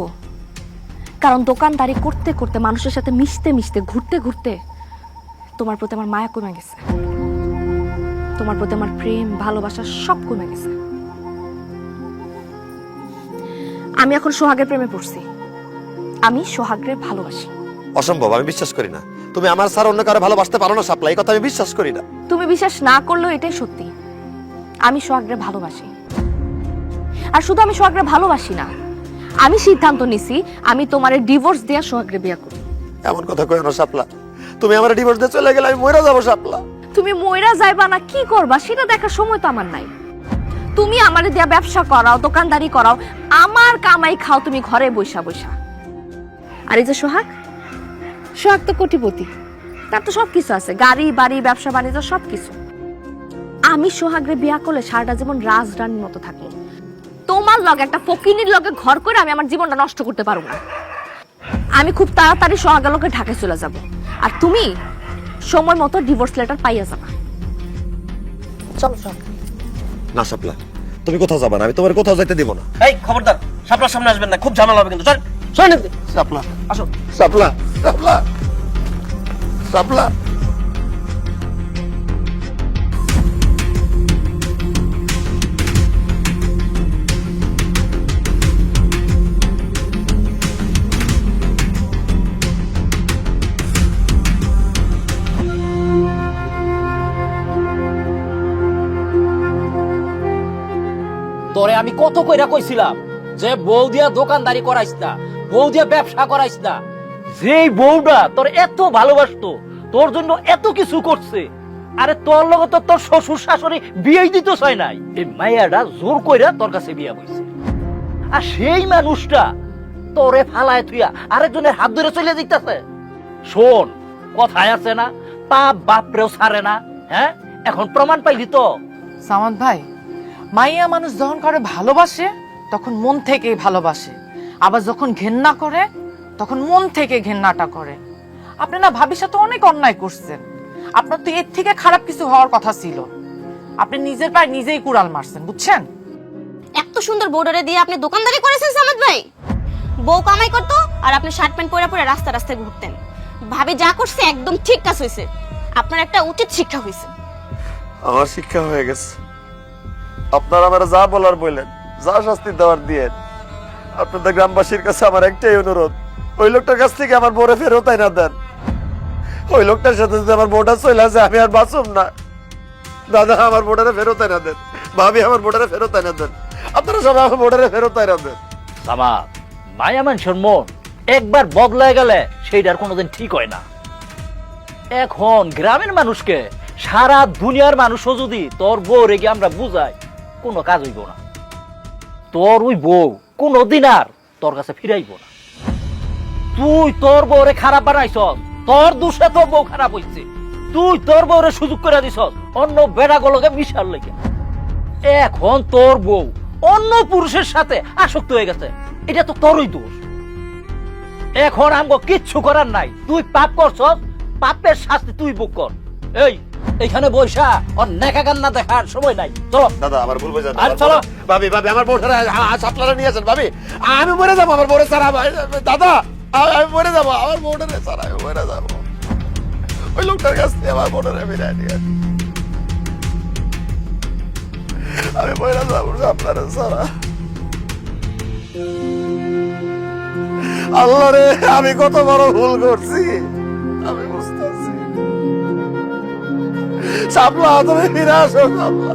কারণ দোকানদারি করতে করতে, মানুষের সাথে মিশতে মিশতে, ঘুরতে ঘুরতে তোমার প্রতি আমার মায়া কমে গেছে, তোমার প্রতি আমার প্রেম ভালোবাসা সব কমে গেছে। আমি এখন সোহাগের প্রেমে পড়ছি, আমি সোহাগের ভালোবাসি। অসম্ভব, আমি বিশ্বাস করি না। তুমি আমার ছাড়া অন্য কারো ভালোবাসতে পারো না শাপলা, এই কথা আমি বিশ্বাস করি না। তুমি বিশ্বাস না করলেও এটাই সত্যি, আমি সোহাগের ভালোবাসি। আর শুধু আমি সোহাগের ভালোবাসি না, আমি সিদ্ধান্ত নিছি আমি তোমারে ডিভোর্স দেয়া সোহাগের বিয়ে করব। এমন কথা কই না শাপলা, তুমি আমার ডিভোর্স দিয়ে চলে গেলে আমি মরে যাবো শাপলা। তুমি মইরা যাইবা না কি করবা সেটা দেখার সময় তো আমার নাই। তুমি আমারে দিয়া ব্যবসা করাও, দোকানদারি করাও, আমার কামাই খাও তুমি ঘরে বইসা বইসা। আর এই যে সোহাগ, সোহাগ তো কোটিপতি, তার তো সবকিছু আছে, গাড়ি বাড়ি ব্যবসা বাণিজ্য সবকিছু। আমি সোহাগরে বিয়া করলে সারাটা জীবন রাজরানীর মতো থাকবো, তোমার লগে একটা ফকিনীর লগে ঘর করে আমি আমার জীবনটা নষ্ট করতে পারবো না। আমি খুব তাড়াতাড়ি সোহাগের লগে ঢাকায় চলে যাব, আর তুমি সময় মতো ডিভোর্স লেটার পাইয়া যাবা। চলো সোহাগ। না শাপলা, তুমি কোথাও যাবা না, আমি তোমার কোথাও যাইতে দিব না। এই খবরদার, শাপলার সামনে আসবেন না, খুব ঝামেলা হবে কিন্তু। চল চল শাপলা, আসো। শাপলা, শাপলা, শাপলা। তোরে আমি কত কইরা কইছিলাম যে বউ দিয়া দোকানদারি করাইস না, বউ দিয়া ব্যবসা করাইস না। যেই বউটা তোর এত ভালোবাসতো, তোর জন্য এত কিছু করছে, আরে তোর লগে তো তোর শ্বশুর শাশুড়ি বিয়েই দিতে চায় নাই, এই মাইয়াটা জোর কইরা তোর কাছে বিয়া হইছে। আর সেই মানুষটা তোরে ফালায় থুইয়া আরেকজনের হাত ধরে চলে দিতেছে। শোন, কথায় আছে না, পাপ বাপরেও ছাড়ে না। হ্যাঁ, এখন প্রমাণ পাইলি তো। সামাদ ভাই, মাইয়া মানুষ যখন করে ভালোবাসে তখন মন থেকেই ভালোবাসে, আবার যখন ঘেন্না করে তখন মন থেকে ঘেন্নাটা করে। আপনি না ভাবির সাথে অনেক অন্যায় করছেন, আপনার তো এর থেকে খারাপ কিছু হওয়ার কথা ছিল। আপনি নিজের পায়ে নিজেই কুড়াল মারছেন, বুঝছেন? এত সুন্দর বউডারে দিয়ে আপনি দোকানদারি করেছেন সামাদ ভাই। বউ কামাই করতো আর আপনি শার্ট প্যান্ট পরে পরে রাস্তা রাস্তায় ঘুরতেন। ভাবি যা করছে একদম ঠিক কাজ হয়েছে, আপনার একটা উচিত শিক্ষা হয়েছে। আমার শিক্ষা হয়ে গেছে, আপনারা আমার যা বলার বললেন, যা শাস্তি দেওয়ার দিয়ে। আপনাদের গ্রামবাসীর কাছে আমার একটাই অনুরোধ, ওই লোকটার কাছ থেকে আমার বউরে ফেরত না দেন। ওই লোকটার সাথে যদি আমার বউটা চলে আসে আমি আর বাঁচব না। দাদা, আমার বউটারে ফেরত না দেন, ভাবি আমার বউটারে ফেরত না দেন, আপনারা সবাই আমার বউটারে ফেরত না দেন। সামাদ, মায়া মানুষের মন একবার বদলায় গেলে সেইটার কোনোদিন ঠিক হয় না। এখন গ্রামের মানুষকে, সারা দুনিয়ার মানুষও যদি তোর বউ রেগে আমরা বুঝাই, কোনো কাজ হইব না। তোর ওই বউ কোনোদিন আর তোর কাছে ফিরাইব না। তুই তোর বউরে খারাপ বানাইছ, তোর দোষে তোর বউ খারাপ হইছে। তুই তোর বউরে সুযোগ করে দিছ অন্য বেড়াগুলোকে মিশার লেগে। এখন তোর বউ অন্য পুরুষের সাথে আসক্ত হয়ে গেছে, এটা তো তোরই দোষ। এখন আমগো কিচ্ছু করার নাই, তুই পাপ করছ, পাপের শাস্তি তুই ভোগ কর। এই এখানে বৈশা ওর নেকা কান্না দেখার সময় নাই। চলো দাদা আমার ভুল বুঝে আর চলো। ভাবি ভাবি আমার বউটা সাপলারা নিয়ে আসেন ভাবি, আমি মরে যাবো আমার বউরে ছাড়া দাদা, আমি মরে যাবো আমার বউটা ছাড়া, আমি মরে যাবো। ওই লোকটার কাছ থেকে আমার বউটা বিদায় নিয়ে আসি, আমি মরে যাবো সাপলারা ছাড়া। আল্লাহ রে, আমি কত বড় ভুল করছি আমি বুঝতেছি। সাপলা তুমি ফিরে আসো সাপলা।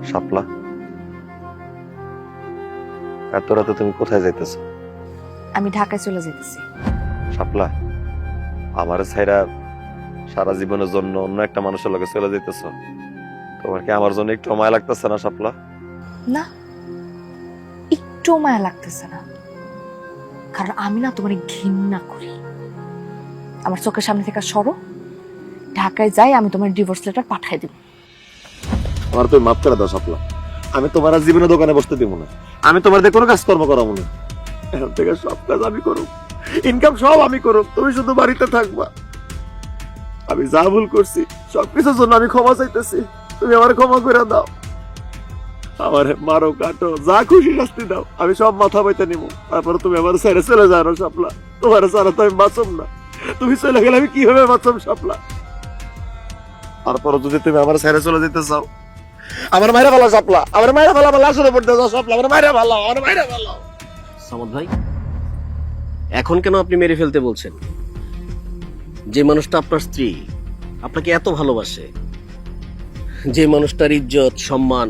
শাপলা, এত রাতে তুমি কোথায় যাইতেছো? আমি ঢাকায় চলে যেতেছি। শাপলা, আমার ছাইরা সারা জীবনের জন্য অন্য একটা মানুষের লগে চলে যাইতেছো, তোমার কি আমার জন্য একটু মায়া লাগতেছে না শাপলা? না, একটু মায়া লাগতেছে না, কারণ আমি না তোমার ঘৃণা করি। আমার চোখের সামনে থেকে সরো, ঢাকায় যাই, আমি তোমার ডিভোর্স লেটার পাঠাই দিব। আমার তুমি মাফ করে দাও শাপলা, আমি তোমার আর জীবনে দোকানে বসতে দিব না, আমি তোমার দিয়ে কোনো কাজকর্ম করাবো না। এখন থেকে সব কাজ আমি করব, ইনকাম সব আমি করব, তুমি শুধু বাড়িতে থাকবা। আমি যা ভুল করছি সবকিছুর জন্য আমি ক্ষমা চাইতেছি, তুমি আমার ক্ষমা করে দাও। আমার মারো কাটো যা খুশি শাস্তি দাও, আমি সব মাথা বইতে নিব। তারপরে তুমি আমার ছেড়ে চলে যাও না শাপলা, তোমার ছাড়া তো আমি বাঁচব না। তুমি চলে গেলে আমি কিভাবে বাঁচব শাপলা? তারপরে যদি তুমি আমার ছেড়ে চলে যেতে চাও, আমার মায়েরা ভালো শাপলা, আমার মায়েরা ভালো, আমার লাশে পড়তে যাও শাপলা, আমার মায়েরা ভালো, আমার মায়েরা ভালো। সামাদ ভাই, এখন কেন আপনি মেরে ফেলতে বলছেন? যে মানুষটা আপনার স্ত্রী আপনাকে এত ভালোবাসে, যে মানুষটার ইজ্জত সম্মান,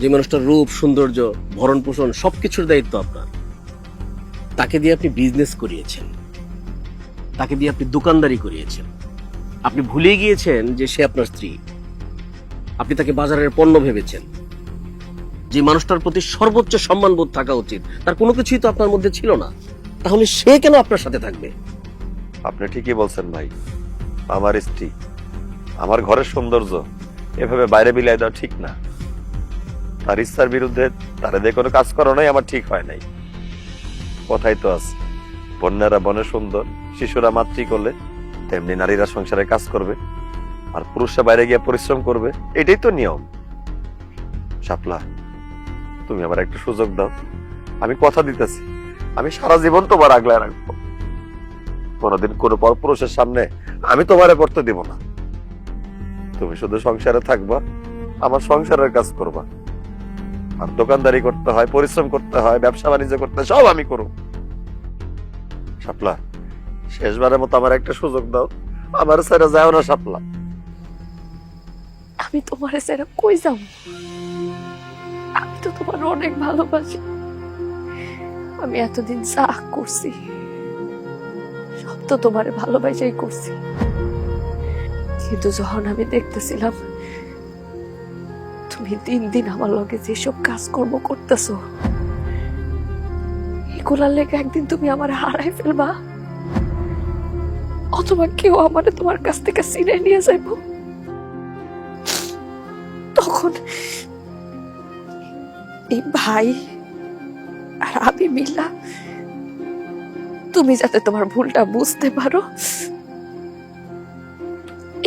যে মানুষটার রূপ সৌন্দর্য ভরণ পোষণ সবকিছুর দায়িত্ব আপনার, তাকে দিয়ে আপনি বিজনেস করিয়েছেন, তাকে দিয়ে আপনি দোকানদারি করিয়েছেন। আপনি ভুলে গিয়েছেন যে সে আপনার স্ত্রী। আপনি তাকে বাজারের পণ্য ভেবেছেন। যে মানুষটার প্রতি সর্বোচ্চ সম্মানবোধ থাকা উচিত, তার কোনো কিছুই তো আপনার মধ্যে ছিল না, তাহলে সে কেন আপনার সাথে থাকবে? আপনি ঠিকই বলছেন ভাই, আমার স্ত্রী, আমার ঘরের সৌন্দর্য এভাবে বাইরে বিলাই দেওয়া ঠিক না। তার ইচ্ছার বিরুদ্ধে তারা দিয়ে কোনো কাজ করানোই আমার ঠিক হয় নাই। কথাই তো আছে, বন্যারা বনে সুন্দর, শিশুরা মাতৃ করলে তেমনি নারীরা সংসারে কাজ করবে, আর পুরুষরা বাইরে গিয়ে পরিশ্রম করবে, এটাই তো নিয়ম। শাপলা, তুমি আমার একটা সুযোগ দাও, আমি কথা দিতেছি, আমি সারা জীবন তোমার আগলায় রাখবো। কোনোদিন কোনো পরপুরুষের সামনে আমি তোমারে পড়তে দিব না। তুমি শুধু সংসারে থাকবা, আমার সংসারের কাজ করবা, আর দোকানদারি করতে হয়, পরিশ্রম করতে হয়, ব্যবসা বাণিজ্য করতে হয়, সব আমি করব। শাপলা, শেষবারের মতো আমার একটা সুযোগ দাও, আমার ছেড়ে যাও না শাপলা। আমি তোমার ছেড়ে কই যাব? আমি তো তোমার অনেক ভালোবাসি। আমি এতদিন যা করছি সব তো তোমার ভালোবাসাই করছি, কিন্তু যখন আমি দেখতেছিলাম তুমি দিন দিন আমার লগে যেসব কাজকর্ম করতেছো, এগুলার লেগে একদিন তুমি আমার হারাই ফেলবা, অথবা কেউ আমারে তোমার কাছ থেকে ছিনে নিয়ে যাইব, তখন এই ভাই আর আমি মিলা তুমি যাতে তোমার ভুলটা বুঝতে পারো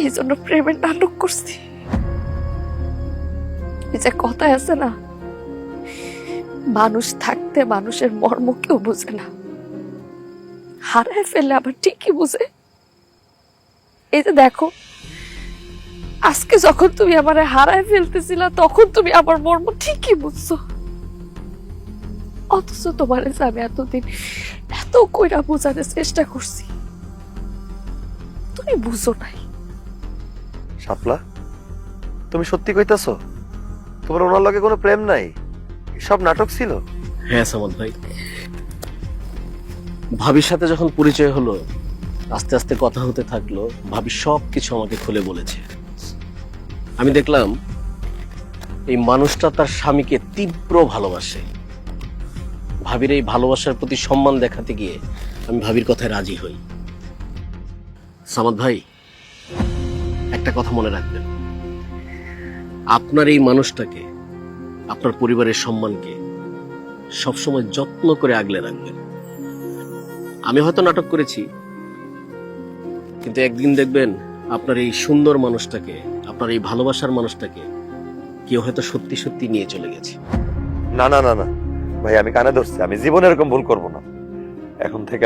এই জন্য প্রেমের নাটক করছি। এই যে কথায় আছে না, মানুষ থাকতে মানুষের মর্ম কেউ বুঝে না, হারায় ফেলে আবার ঠিকই বুঝে। এই যে দেখো, আজকে যখন তুমি আমার হারায় ফেলতেছিলা তখন তুমি আমার মর্ম ঠিকই বুঝছো, অথচ তোমার আমি এতদিন এত কইরা বোঝানোর চেষ্টা করছি, তুমি বুঝো নাই। শাপলা, তুমি সত্যি কইতাছো তোমার ওনার লগে কোনো প্রেম নাই, সব নাটক ছিল? হ্যাঁ সামাদ ভাই, ভাবির সাথে যখন পরিচয় হলো, আস্তে আস্তে কথা হতে থাকলো, ভাবি সবকিছু আমাকে খুলে বলেছে। আমি দেখলাম এই মানুষটা তার স্বামীকে তীব্র ভালোবাসে। ভাবির এই ভালোবাসার প্রতি সম্মান দেখাতে গিয়ে আমি ভাবির কথায় রাজি হই। সামাদ ভাই, একটা কথা মনে রাখবেন, আপনার এই মানুষটাকে, আপনার পরিবারের সম্মানকে সবসময় যত্ন করে আগলে রাখবেন। আমি হয়তো নাটক করেছি, কিন্তু একদিন দেখবেন আপনার এই সুন্দর মানুষটাকে, আপনার এই ভালোবাসার মানুষটাকে কেউ হয়তো সত্যি সত্যি নিয়ে চলে গেছে। না না না না ভাই, আমি কানে ধরছি, আমি জীবনে এরকম ভুল করব না। এখন থেকে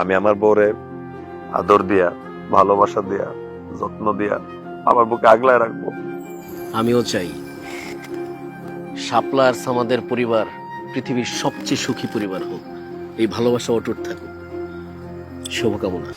আমি আমার বউরে আদর দিয়া, ভালোবাসা দিয়া, যত্ন দিয়া আমার বুকে আগলায় রাখবো। আমিও চাই শাপলা আর সামাদের পরিবার পৃথিবীর সবচেয়ে সুখী পরিবার হোক, এই ভালোবাসা অটুট থাকুক। শুভকামনা।